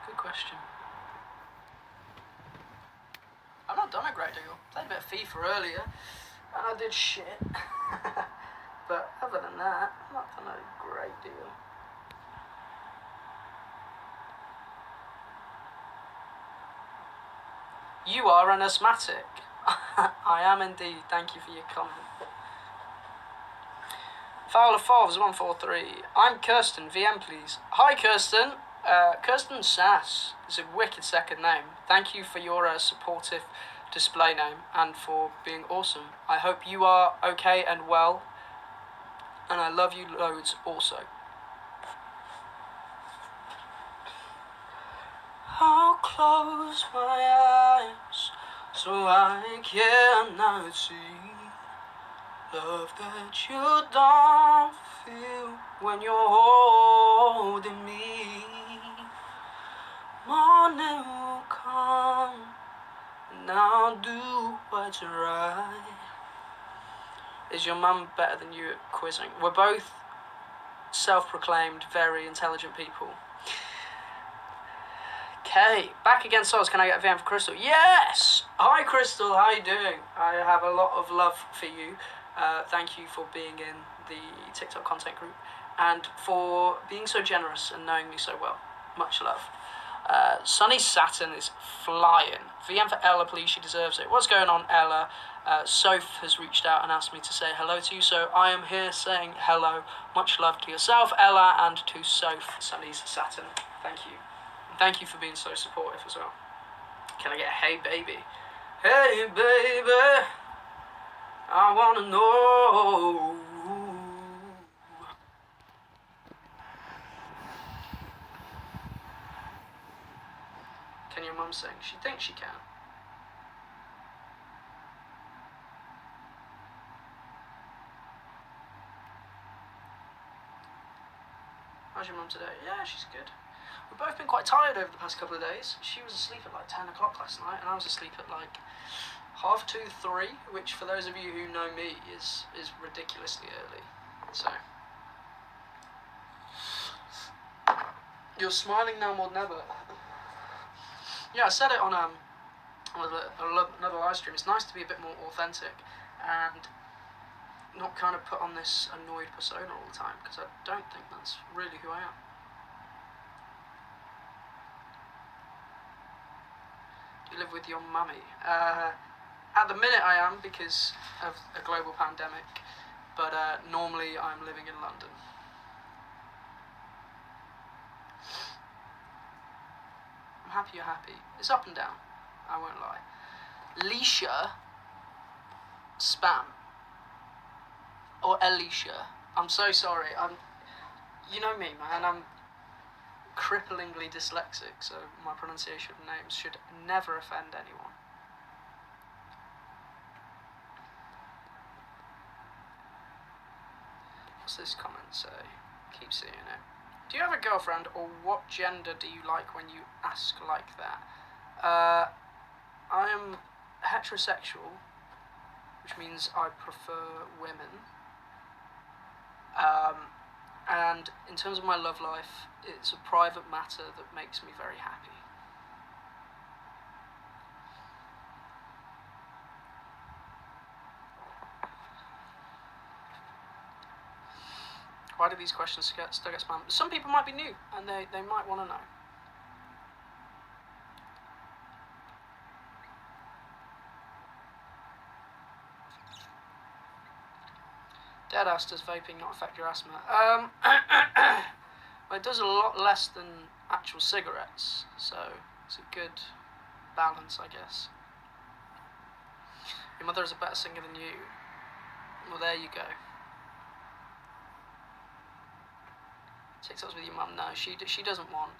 Good question. I've not done a great deal. Played a bit of FIFA earlier and I did shit. But other than that, I've not done a great deal. You are an asthmatic. I am indeed. Thank you for your comment. Fowler Favs 143. I'm Kirsten. VM please. Hi Kirsten. Kirsten Sass is a wicked second name. Thank you for your supportive display name and for being awesome. I hope you are okay and well. And I love you loads also. I'll close my eyes So I cannot see love that you don't feel when you're holding me. Morning will come, and I'll do what's right. Is your mum better than you at quizzing? We're both self-proclaimed very intelligent people. Okay, back against Soz. Can I get a VM for Crystal? Yes! Hi Crystal, how you doing? I have a lot of love for you. Thank you for being in the TikTok content group and for being so generous and knowing me so well. Much love. Sunny Saturn is flying. VM for Ella, please. She deserves it. What's going on, Ella? Soph has reached out and asked me to say hello to you, so I am here saying hello. Much love to yourself, Ella, and to Soph, Sunny's Saturn. Thank you. And thank you for being so supportive as well. Can I get a hey baby? Hey baby, I wanna know. Can your mum sing? She thinks she can. How's your mum today? Yeah, she's good. We've both been quite tired over the past couple of days. She was asleep at like 10 o'clock last night, and I was asleep at like 2:30, 3, which for those of you who know me is ridiculously early. So you're smiling now more than ever. Yeah, I said it on another live stream. It's nice to be a bit more authentic and not kind of put on this annoyed persona all the time, because I don't think that's really who I am. Do you live with your mummy? At the minute I am, because of a global pandemic, but normally I'm living in London. I'm happy you're happy. It's up and down, I won't lie. Leisha Spam. Or Alicia. I'm so sorry. You know me, man. I'm cripplingly dyslexic, so my pronunciation of names should never offend anyone. What's this comment say? Keep seeing it. Do you have a girlfriend, or what gender do you like when you ask like that? I am heterosexual, which means I prefer women. And in terms of my love life, it's a private matter that makes me very happy. Why do these questions still get spammed? Some people might be new, and they might want to know. Deadass, does vaping not affect your asthma? Well, it does a lot less than actual cigarettes, so it's a good balance, I guess. Your mother is a better singer than you. Well, there you go. TikToks with your mum? No, she doesn't want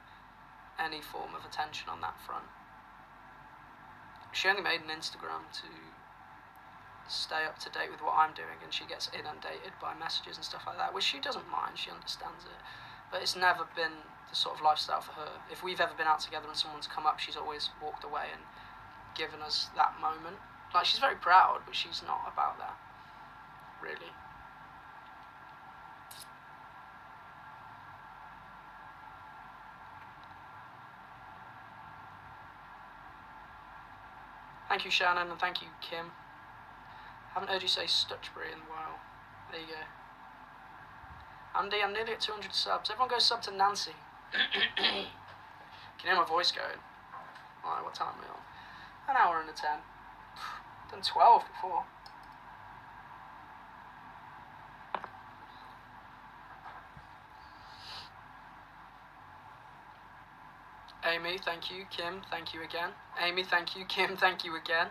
any form of attention on that front. She only made an Instagram to stay up to date with what I'm doing, and she gets inundated by messages and stuff like that, which she doesn't mind, she understands it, but it's never been the sort of lifestyle for her. If we've ever been out together and someone's come up, she's always walked away and given us that moment. Like, she's very proud, but she's not about that, really. Thank you, Shannon, and thank you, Kim. Haven't heard you say Stutchbury in a while. There you go. Andy, I'm nearly at 200 subs. Everyone go sub to Nancy. Can you hear my voice going? Alright, what time are we on? An hour and 10. Done 12 before. Amy, thank you. Kim, thank you again. Amy, thank you. Kim, thank you again.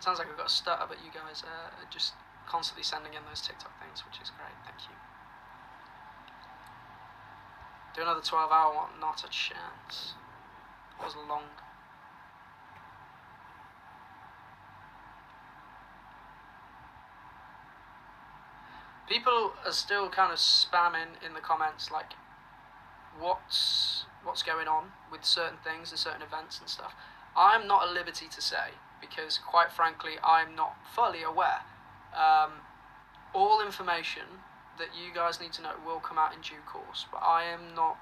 Sounds like I've got a stutter, but you guys are just constantly sending in those TikTok things, which is great. Thank you. Do another 12-hour one? Not a chance. It was long. People are still kind of spamming in the comments, like, what's going on with certain things and certain events and stuff. I'm not at liberty to say, because quite frankly, I'm not fully aware. All information that you guys need to know will come out in due course, but I am not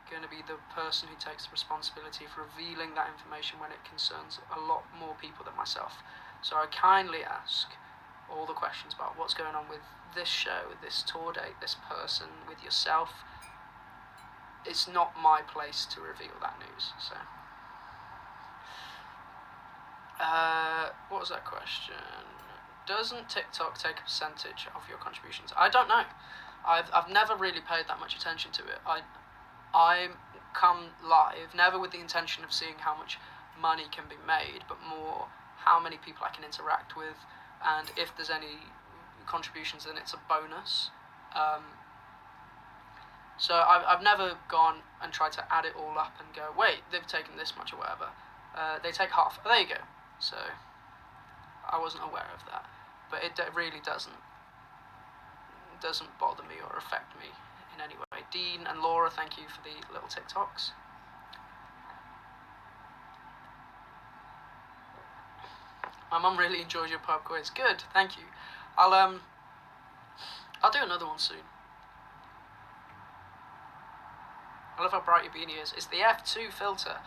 going to be the person who takes the responsibility for revealing that information when it concerns a lot more people than myself. So I kindly ask all the questions about what's going on with this show, this tour date, this person, with yourself. It's not my place to reveal that news. So, what was that question? Doesn't TikTok take a percentage of your contributions? I don't know. I've never really paid that much attention to it. I come live never with the intention of seeing how much money can be made, but more how many people I can interact with, and if there's any contributions, then it's a bonus. So I've never gone and tried to add it all up and go, wait, they've taken this much or whatever. They take half. Oh, there you go. So I wasn't aware of that, but it really doesn't bother me or affect me in any way. Dean and Laura, thank you for the little TikToks. My mum really enjoys your pub quiz. Good, thank you. I'll do another one soon. I love how bright your beanie is. It's the F2 filter.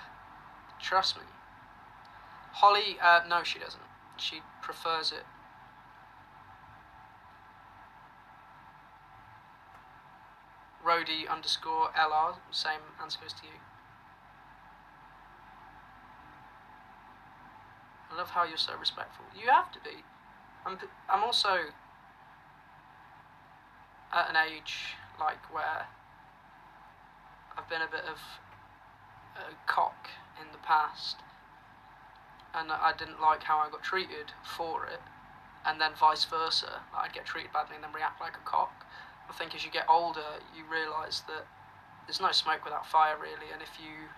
Trust me. Holly, no, she doesn't. She prefers it. Rody_LR, same answer goes to you. I love how you're so respectful. You have to be. I'm also at an age like where I've been a bit of a cock in the past, and I didn't like how I got treated for it, and then vice versa. I'd get treated badly and then react like a cock. I think as you get older, you realise that there's no smoke without fire, really, and if you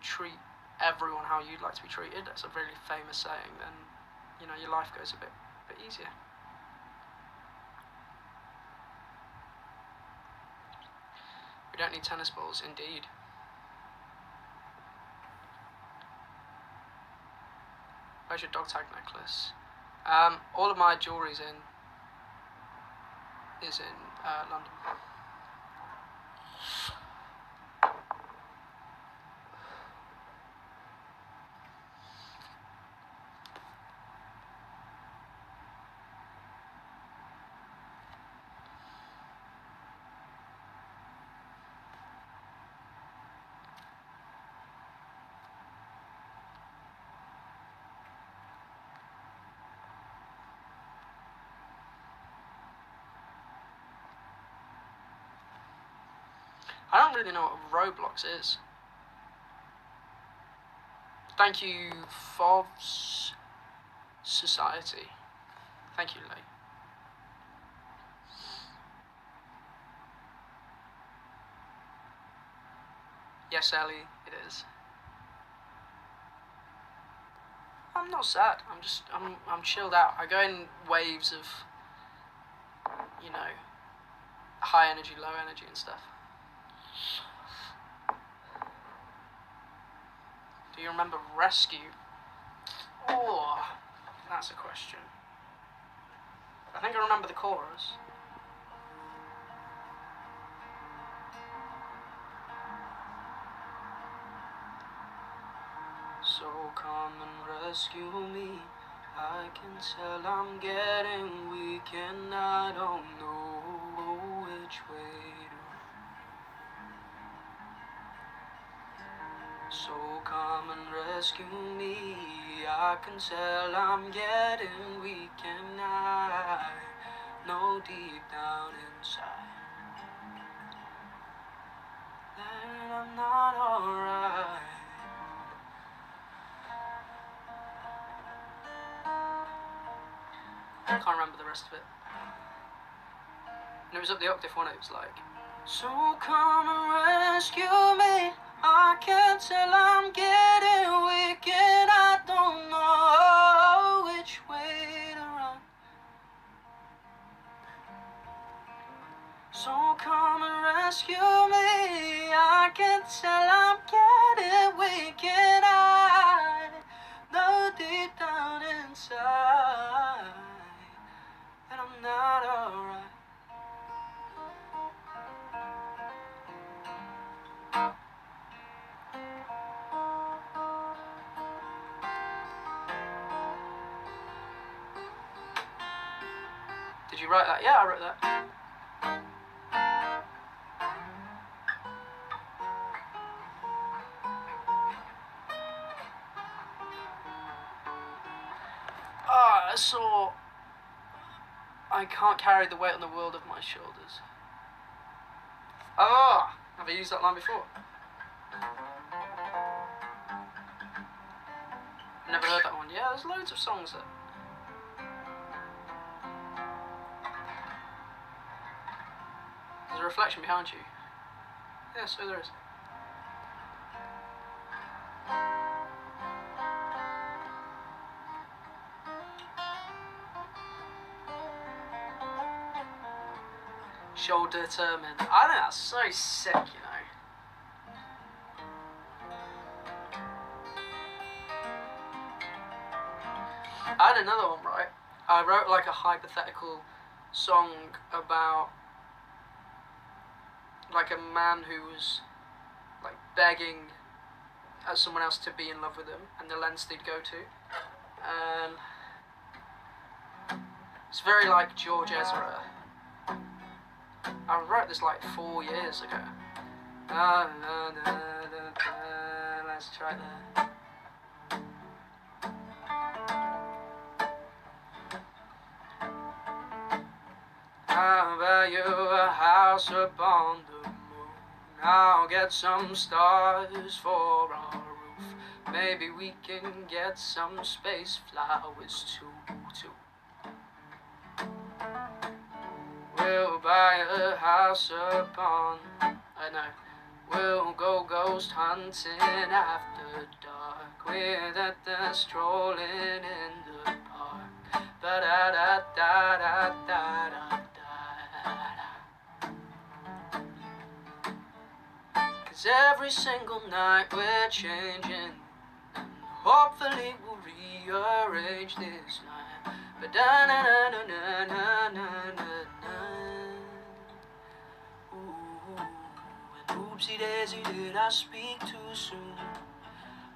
treat everyone how you'd like to be treated, that's a really famous saying, then, you know, your life goes a bit easier. We don't need tennis balls, indeed. Where's your dog tag necklace? All of my jewellery's is in London. I don't really know what Roblox is. Thank you, Fovs Society. Thank you, Lee. Yes, Ellie, it is. I'm not sad. I'm chilled out. I go in waves of, you know, high energy, low energy and stuff. Do you remember Rescue? Oh, that's a question. I think I remember the chorus. So come and rescue me. I can tell I'm getting weak and I don't know which way to. So come and rescue me. I can tell I'm getting weak and I know deep down inside that I'm not alright. I can't remember the rest of it. And it was up the octave one, it was like, so come and rescue me. I can't tell I'm getting weak and I don't know which way to run. rescue me. I can tell I'm getting weak and I know deep down inside that I'm not alright. Did you write that? Yeah, I wrote that. So I can't carry the weight on the world of my shoulders. Have I used that line before? Never heard that one. Yeah, there's loads of songs that. There's a reflection behind you. Yeah, so there is. Shoulder determined. I think that's so sick, you know. I had another one, right? I wrote like a hypothetical song about like a man who was like begging someone else to be in love with him, and the lengths they'd go to. It's very like George Ezra. I wrote this like 4 years ago. Let's try that. I'll buy you a house upon the moon. I'll get some stars for our roof. Maybe we can get some space flowers too. We'll buy a house upon, I know. We'll go ghost hunting after dark. We're at the strolling in the park. Ba da da da da da da da. 'Cause every single night we're changing, and hopefully we'll rearrange this night. Ba da na na na na na na na. Oopsie daisy, did I speak too soon?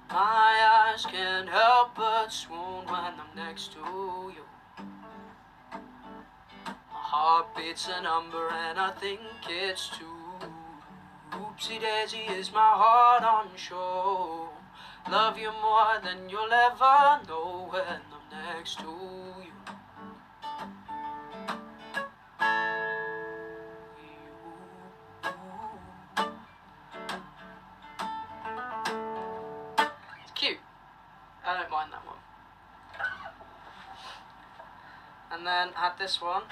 My eyes can't help but swoon when I'm next to you. My heart beats a number and I think it's two. Oopsie daisy, is my heart on show? Love you more than you'll ever know when I'm next to you. Cute. I don't mind that one. And then I had this one.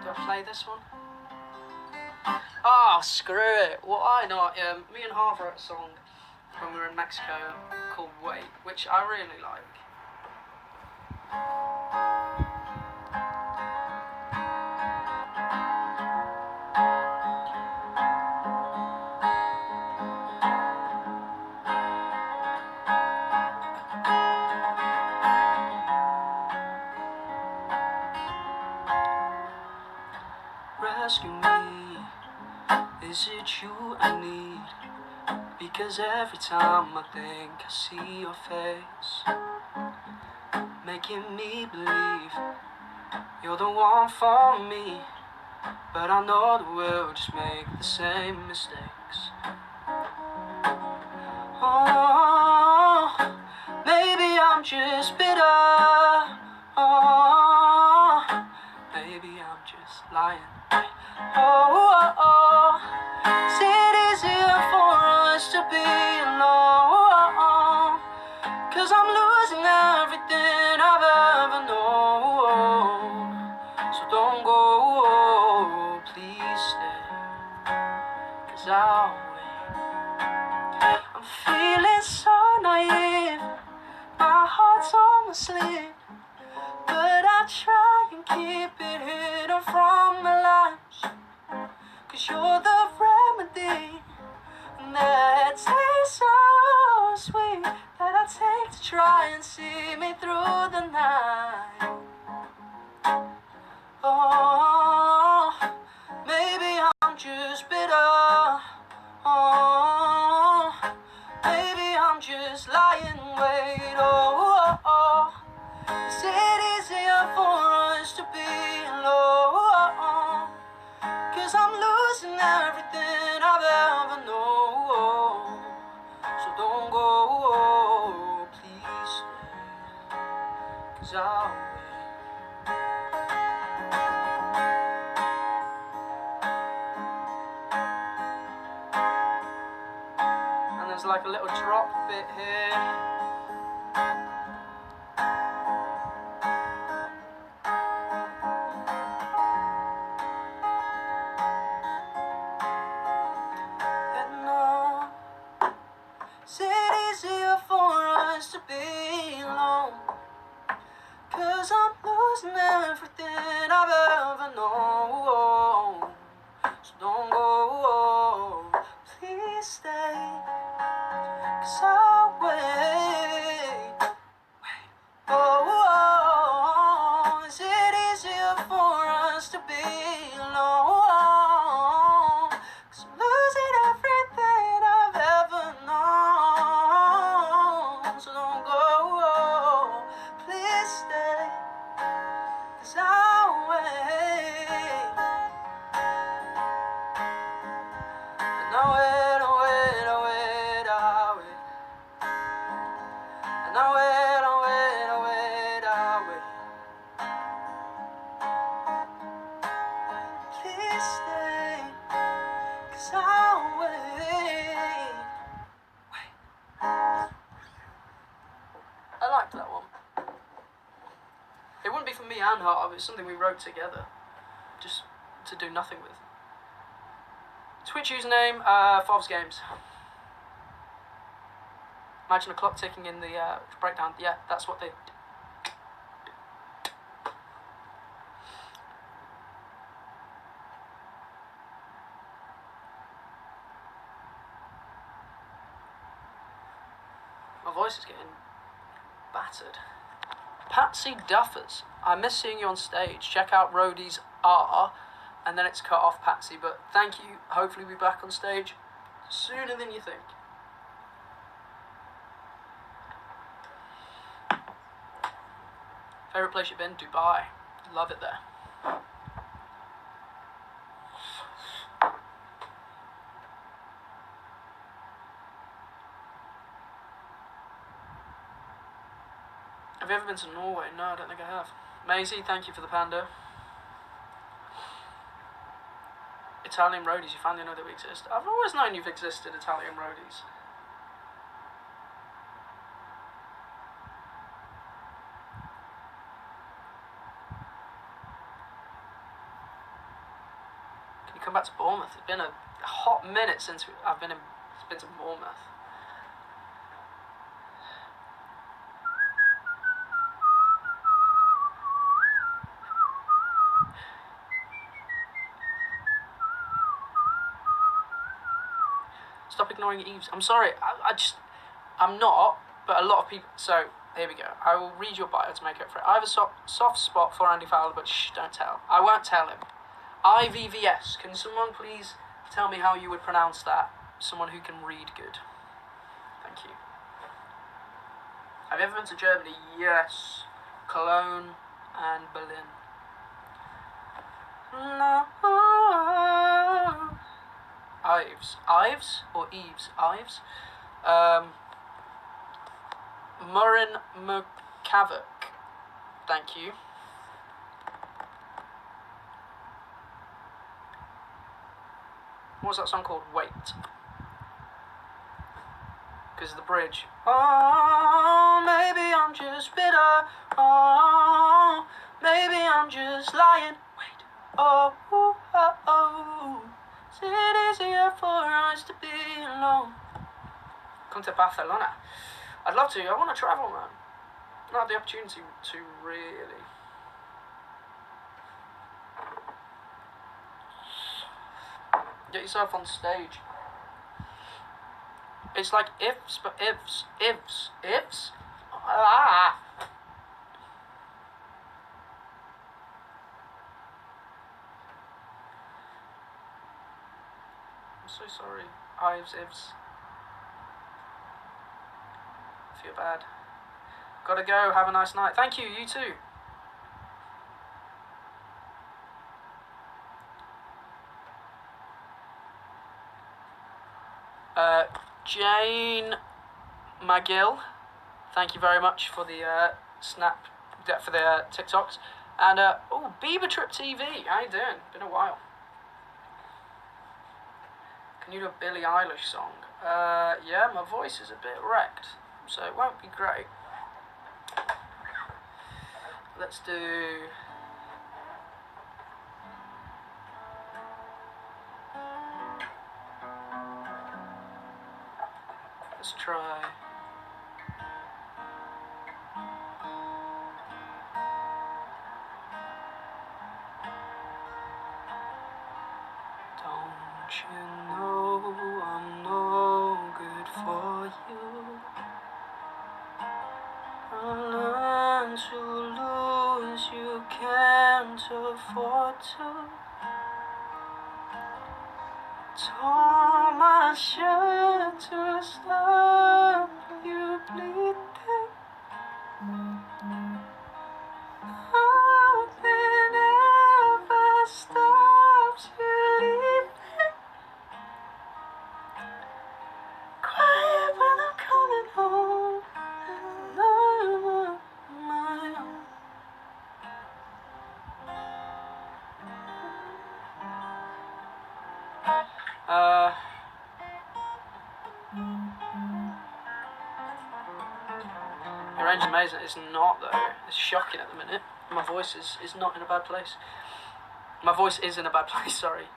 Do I play this one? Oh, screw it. Well, I know. Me and Harv wrote a song when we were in Mexico called Wait, which I really like. Rescue me, is it you I need? Because every time I think I see your face, making me believe you're the one for me. But I know that we'll just make the same mistakes. Oh, maybe I'm just bitter. Oh, maybe I'm just lying. Is it easier for us to be alone? 'Cause I'm losing everything I've ever known. So don't go, please stay, 'cause I'll wait. I'm feeling so naive, my heart's on my sleeve, but I try and keep it hidden from the lights. 'Cause 'cause you're the remedy that tastes so sweet that I take to try and see me through the night. Oh, maybe I'm just bitter. Oh, maybe I'm just lying in wait. Oh, oh, oh. Is it easier for us to be alone? 'Cause I'm losing everything I've ever known. So don't go, please stay, 'cause I'll wait. And there's like a little drop bit here. Is it easier for us to be alone? 'Cause I'm losing everything I've ever known. So don't go, please stay, 'cause I'll wait. Oh, is it easier for us to be alone? 'Cause I'm losing everything I've ever known. So don't go, please stay, 'cause I'll wait. And I'll wait, I'll wait, I'll wait, I'll wait. And I'll wait, I'll wait, I'll wait, I'll wait. Please stay, 'cause I'll wait. I liked that one. It wouldn't be for me and Harv, it's something we wrote together. Just to do nothing with. Twitch username, Fov's Games. Imagine a clock ticking in the breakdown. Yeah, that's what they... My voice is getting battered. Patsy Duffers. I miss seeing you on stage. Check out Roadies R. And then it's cut off Patsy. But thank you. Hopefully we'll be back on stage sooner than you think. Favourite place you've been? Dubai. Love it there. Have you ever been to Norway? No, I don't think I have. Maisie, thank you for the panda. Italian roadies, you finally know that we exist. I've always known you've existed, Italian roadies. Can you come back to Bournemouth? It's been a hot minute since I've been to Bournemouth. Stop ignoring Eves. I'm sorry, I'm not, but a lot of people... So, here we go. I will read your bio to make up for it. I have a soft spot for Andy Fowler, but shh, don't tell. I won't tell him. IVVS. Can someone please tell me how you would pronounce that? Someone who can read good. Thank you. Have you ever been to Germany? Yes. Cologne and Berlin. No. Ives or Eves? Ives. Murrin McCavick. Thank you. What's that song called? Wait. Because of the bridge. Oh, maybe I'm just bitter. Oh, maybe I'm just lying. Wait. Oh, oh, oh, oh. Is it easier for us to be alone? Come to Barcelona. I'd love to. I want to travel, man. Not have the opportunity to really. Get yourself on stage. It's like ifs, but ifs. Ah! I'm so sorry. Ifs. Feel bad. Gotta go. Have a nice night. Thank you. You too. Jane McGill, thank you very much for the for the TikToks. And Bieber Trip TV, how you doing? Been a while. Can you do a Billie Eilish song? Yeah, my voice is a bit wrecked, so it won't be great. Let's do. Let's try. Don't you know I'm no good for you? I learn to lose, you can't afford to. Tore my shirt to stop you bleeding. Nothing ever stops you leaving. Quiet when I'm coming home. And I'm my own. Your range is amazing. It's not though. It's shocking at the minute. My voice is not in a bad place. My voice is in a bad place, sorry.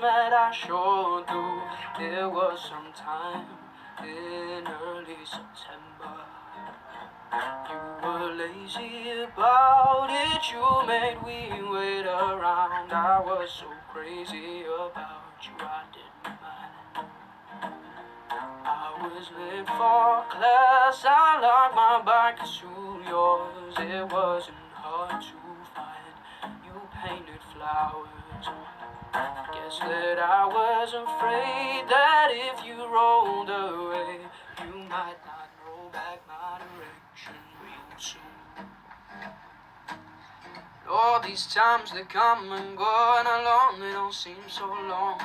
Met, I sure do. There was some time in early September. You were lazy about it, you made me wait around. I was so crazy about you, I didn't mind. I was late for class, I locked my bike to yours. It wasn't hard to find, you painted flowers. Guess that I was afraid that if you rolled away, you might not roll back my direction real soon. All these times they come and go, and along they don't seem so long.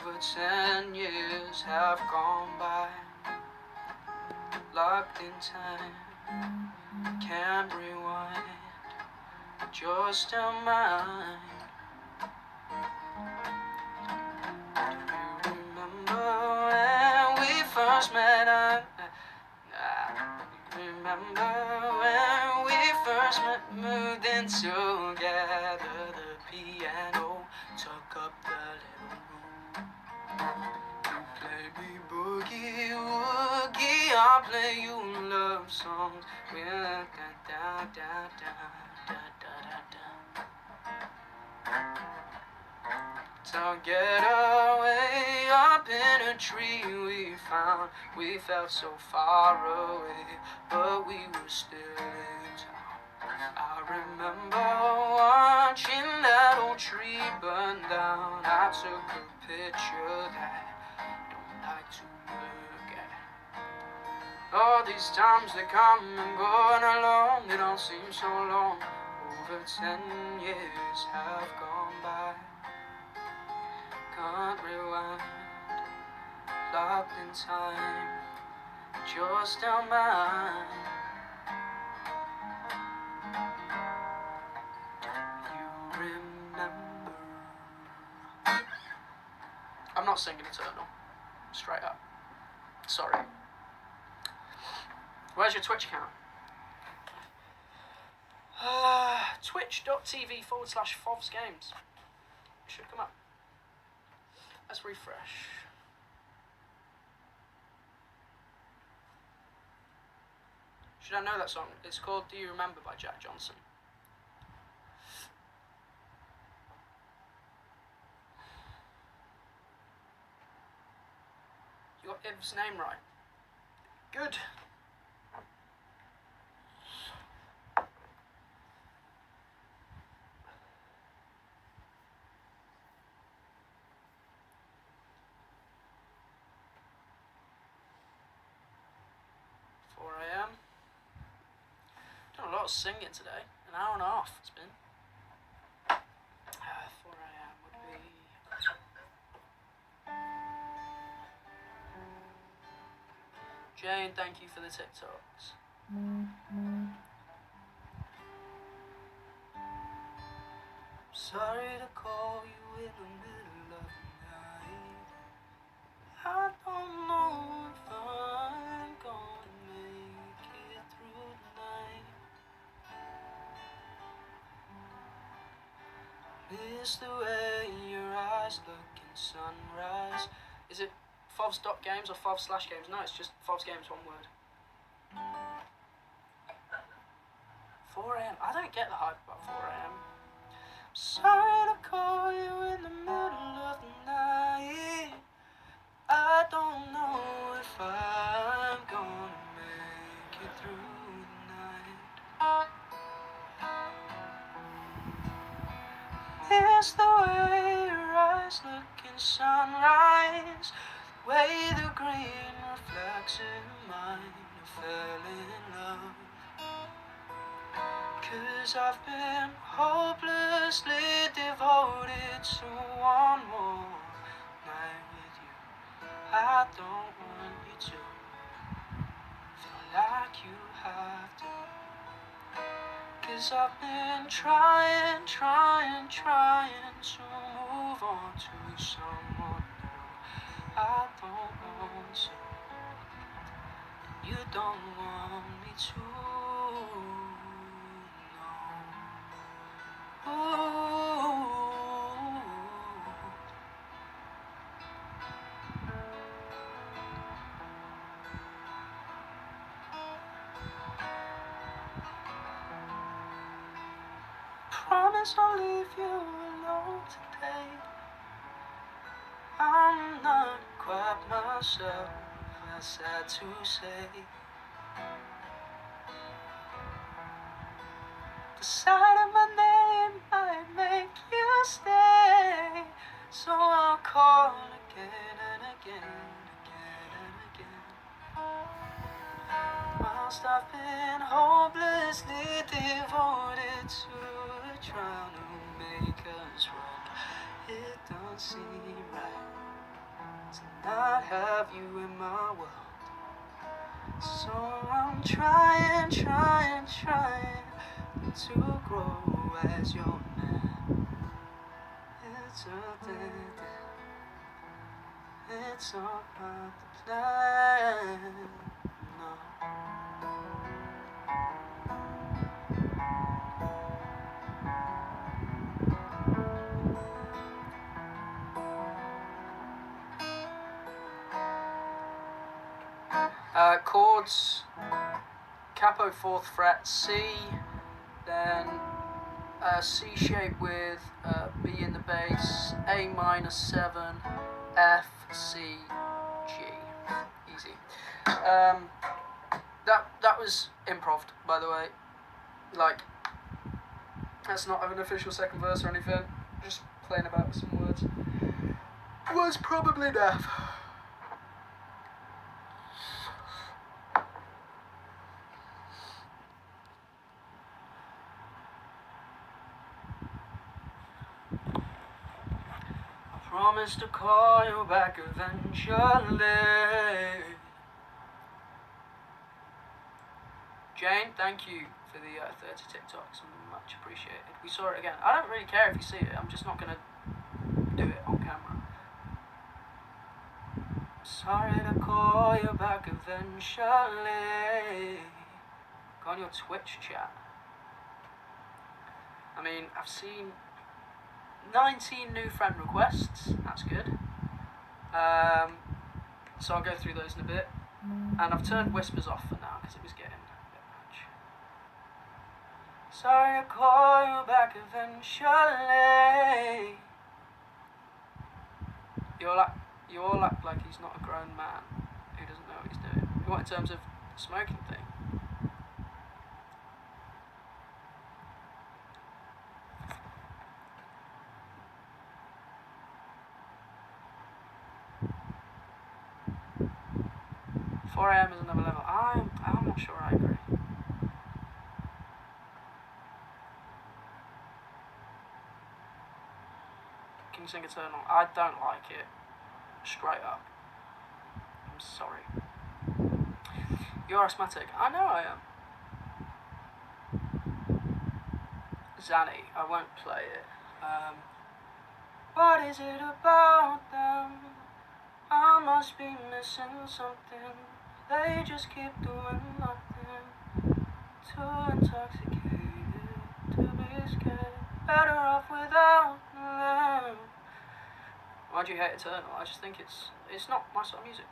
Over 10 years have gone by, locked in time, can't rewind, just a mind. First met, I remember when we first met, moved in together. The piano took up the little room. You play me boogie woogie, I'll play you love songs. We're da da da da da da da. So get away up in a tree we found. We felt so far away, but we were still in town. I remember watching that old tree burn down. I took a picture that I don't like to look at. All these times they come and go, and along they don't seem so long. Over 10 years have gone by, can't rewind, locked in time, just a mind. You remember. I'm not singing Eternal, straight up. Sorry. Where's your Twitch account? twitch.tv/FovsGames. It should come up. Let's refresh. Should I know that song? It's called Do You Remember by Jack Johnson. You got Iv's name right. Good. Done a lot of singing today. An hour and a half it's been. 4 a.m. would be... Jane, thank you for the TikToks. Sorry to call you in the middle of the night. I don't know if I'm gonna make it through the night. Miss the way your eyes look in sunrise. Is it Fovs.games or Fov/games? No, it's just FovsGames, one word. 4 a.m. I don't get the hype about 4 a.m. Sorry to call you in the middle of the night. I don't know if I'm gonna make it through the night. It's the way your eyes look in sunrise, way the green reflects in mine. I fell in love, 'cause I've been hopelessly devoted to one more night with you. I don't want you to feel like you have to, 'cause I've been trying to move on to someone new. I don't want to, you don't want me to. Promise I'll leave you alone today. I'm not quite myself, that's sad to say. The sight of my name might make you stay, so I'll call again and again. Whilst I've been hopelessly devoted to trying to make us work, it don't seem right to not have you in my world. So I'm trying to grow as your man. It's all about the plan. No. Chords, capo 4th fret, C, then C shape with B in the bass, A minor 7, F, C, G. Easy. That was improv, by the way. Like, that's not an official second verse or anything. Just playing about with some words. Was probably deaf. Promise to call you back eventually. Jane, thank you for the 30 TikToks, much appreciated. We saw it again. I don't really care if you see it, I'm just not going to do it on camera. Sorry to call you back eventually. Go on your Twitch chat. I mean, I've seen 19 new friend requests. That's good. So I'll go through those in a bit. And I've turned whispers off for now because it was getting a bit much. Sorry to call you back eventually. You all act like he's not a grown man who doesn't know what he's doing. What, in terms of the smoking thing? 4 AM is another level. I'm not sure I agree. Can you sing Eternal? I don't like it. Straight up. I'm sorry. You're asthmatic. I know I am. Zanny, I won't play it. What is it about them? I must be missing something. They just keep doing nothing. Too intoxicated to be scared. Better off without them. Why do you hate Eternal? I just think it's not my sort of music.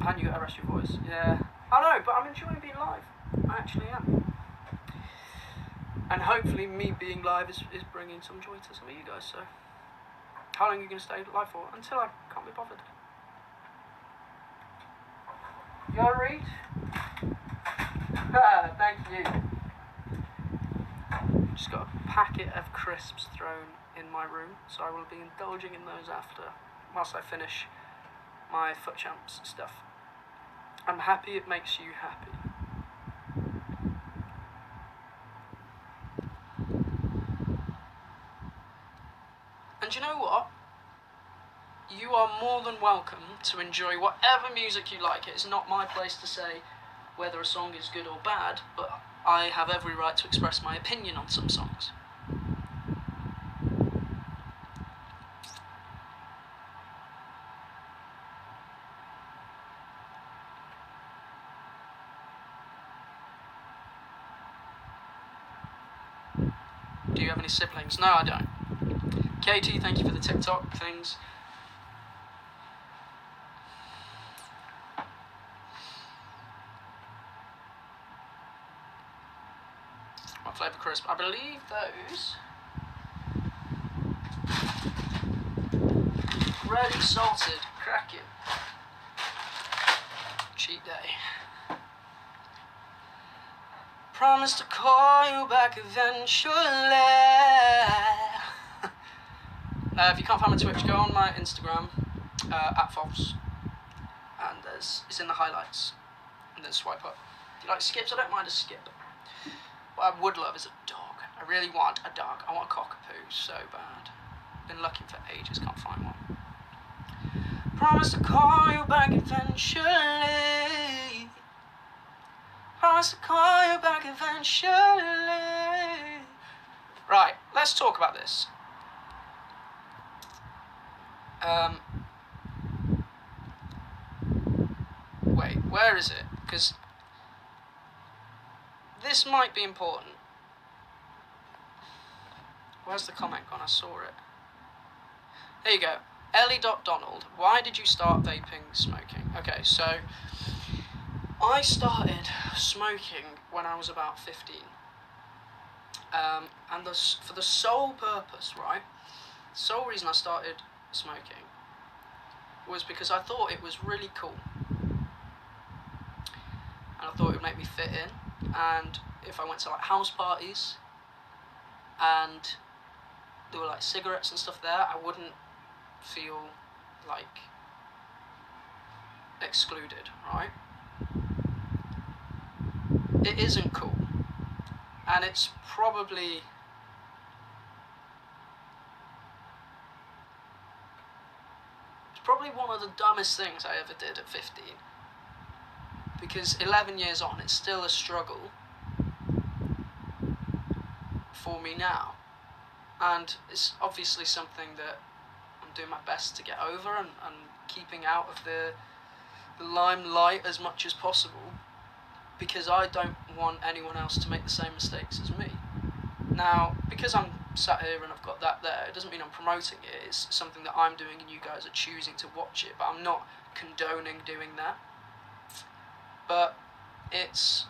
And you gotta rest your voice. Yeah. I know, but I'm enjoying being live. I actually am. And hopefully me being live is bringing some joy to some of you guys, so. How long are you going to stay live for? Until I can't be bothered. You want to read? Thank you. Just got a packet of crisps thrown in my room, so I will be indulging in those after, whilst I finish my Foot Champs stuff. I'm happy it makes you happy. And you know what? You are more than welcome to enjoy whatever music you like. It's not my place to say whether a song is good or bad, but I have every right to express my opinion on some songs. Do you have any siblings? No, I don't. Katie, thank you for the TikTok things. What flavour crisp? I believe those. Ready salted, cracking. Cheat day. Promise to call you back eventually. If you can't find my Twitch, go on my Instagram, @Fowler, and it's in the highlights, and then swipe up. If you like skips, I don't mind a skip. What I would love is a dog. I really want a dog. I want a cockapoo so bad. Been looking for ages, can't find one. Promise to call you back eventually. Promise to call you back eventually. Right, let's talk about this. Wait, where is it? Because this might be important. Where's the comment gone? I saw it. There you go. Ellie.Donald, why did you start vaping, smoking? Okay, so I started smoking when I was about 15. And for the sole purpose, right? The sole reason I started smoking was because I thought it was really cool. And I thought it would make me fit in. And if I went to like house parties and there were like cigarettes and stuff there, I wouldn't feel like excluded, right? It isn't cool. And it's probably one of the dumbest things I ever did at 15. Because 11 years on, it's still a struggle for me now. And it's obviously something that I'm doing my best to get over and keeping out of the limelight as much as possible. because I don't want anyone else to make the same mistakes as me. Now, because I'm sat here and I've got that there, it doesn't mean I'm promoting it. It's something that I'm doing and you guys are choosing to watch it, but I'm not condoning doing that. But it's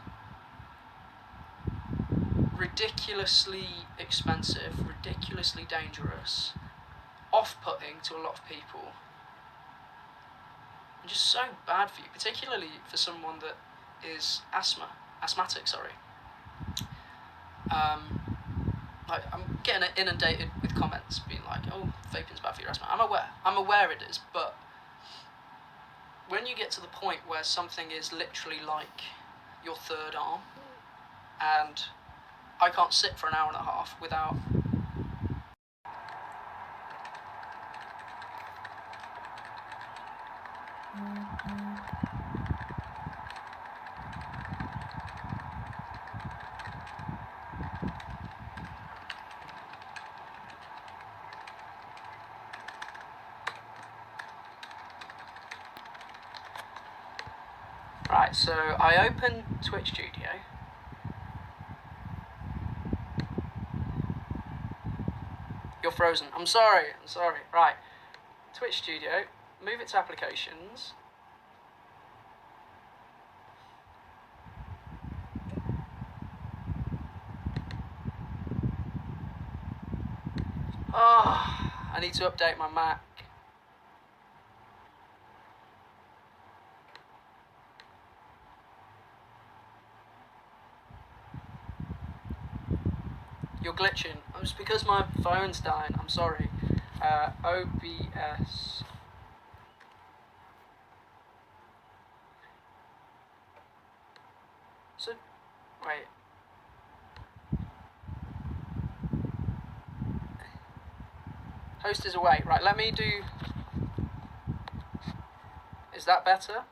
ridiculously expensive, ridiculously dangerous, off-putting to a lot of people, and just so bad for you, particularly for someone that is asthmatic. Like, I'm getting inundated with comments being like, "Oh, vaping's bad for your asthma." I'm aware it is, but when you get to the point where something is literally like your third arm, and I can't sit for an hour and a half without Right, so I open Twitch Studio. You're frozen. I'm sorry. Right, Twitch Studio, move it to applications. Oh, I need to update my Mac. You're glitching. It's because my phone's dying. I'm sorry. OBS. So, wait. Host is away. Right, let me do... Is that better?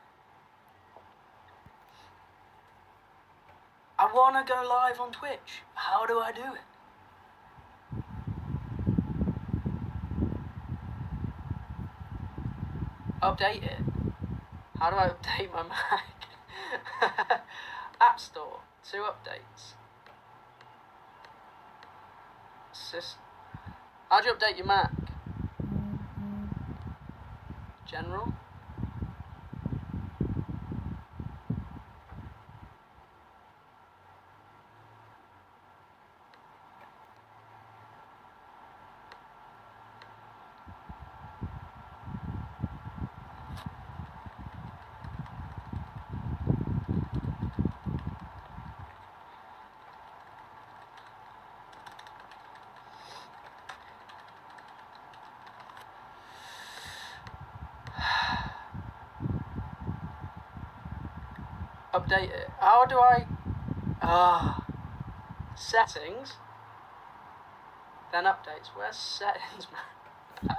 I want to go live on Twitch. How do I do it? Update it. How do I update my Mac? App Store. 2 updates. How do you update your Mac? General? Update it. How do I... settings. Then updates. Where's settings, man?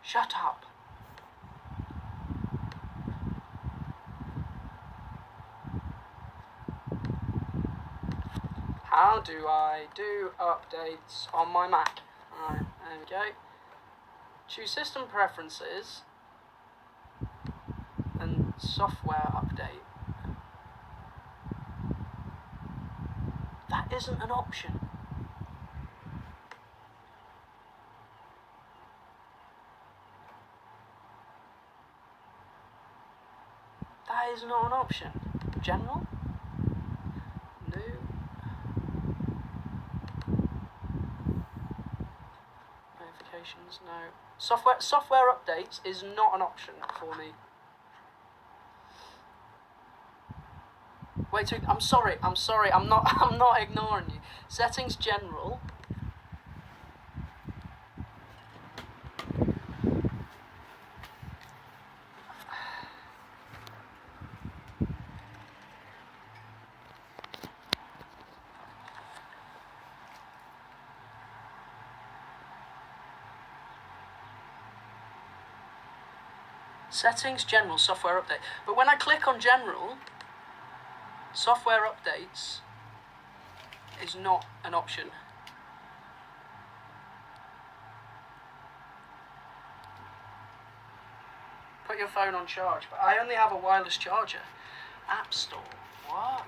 Shut up. How do I do updates on my Mac? Alright, there we go. Choose system preferences and software update. That isn't an option. That is not an option. General? New. Notifications, no. Software updates is not an option for me. Wait, I'm sorry, I'm not ignoring you. Settings general. Settings general, software update. But when I click on general, software updates is not an option. Put your phone on charge, but I only have a wireless charger. App Store. What?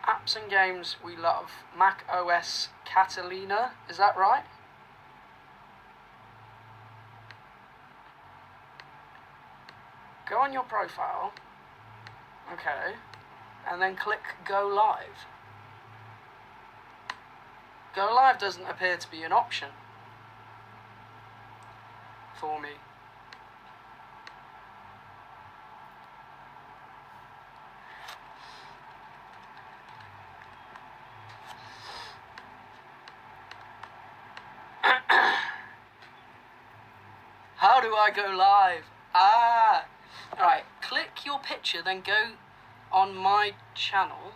Apps and games we love. Mac OS Catalina, is that right? Go on your profile, okay, and then click Go Live. Go Live doesn't appear to be an option for me. How do I go live? Alright, click your picture, then go on my channel.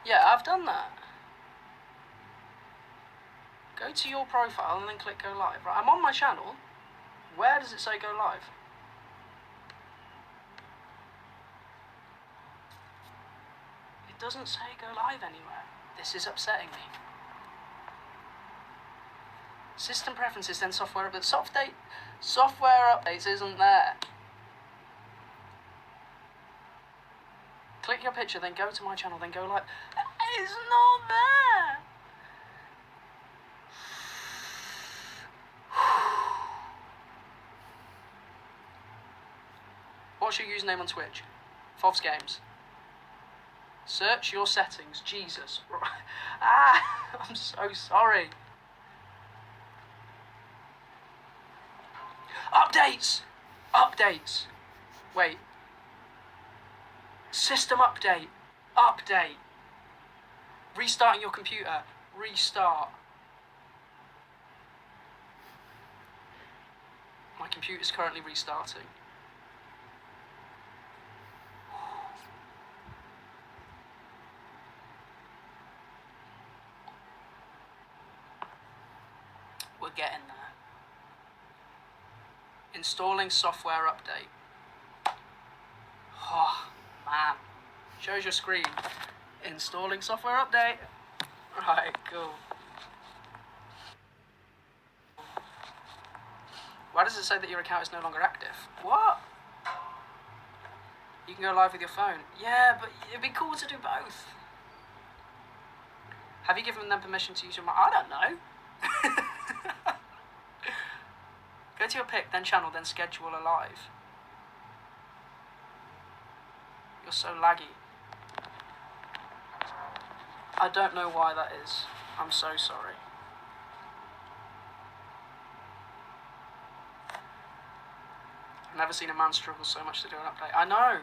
Yeah, I've done that. Go to your profile and then click go live. Right, I'm on my channel. Where does it say go live? It doesn't say go live anywhere. This is upsetting me. System preferences, then software updates. Software updates isn't there. Click your picture, then go to my channel, then go live. It's not there. What's your username on Twitch? Fovs Games. Search your settings. Jesus. I'm so sorry. Updates! Updates! Wait. System update. Update. Restarting your computer. Restart. My computer's currently restarting. We're getting there. Installing software update. Oh, man. Shows your screen. Installing software update. Right, cool. Why does it say that your account is no longer active? What? You can go live with your phone. Yeah, but it'd be cool to do both. Have you given them permission to use your mic? I don't know. Go to your pic, then channel, then schedule a live. You're so laggy. I don't know why that is. I'm so sorry. I've never seen a man struggle so much to do an update. I know.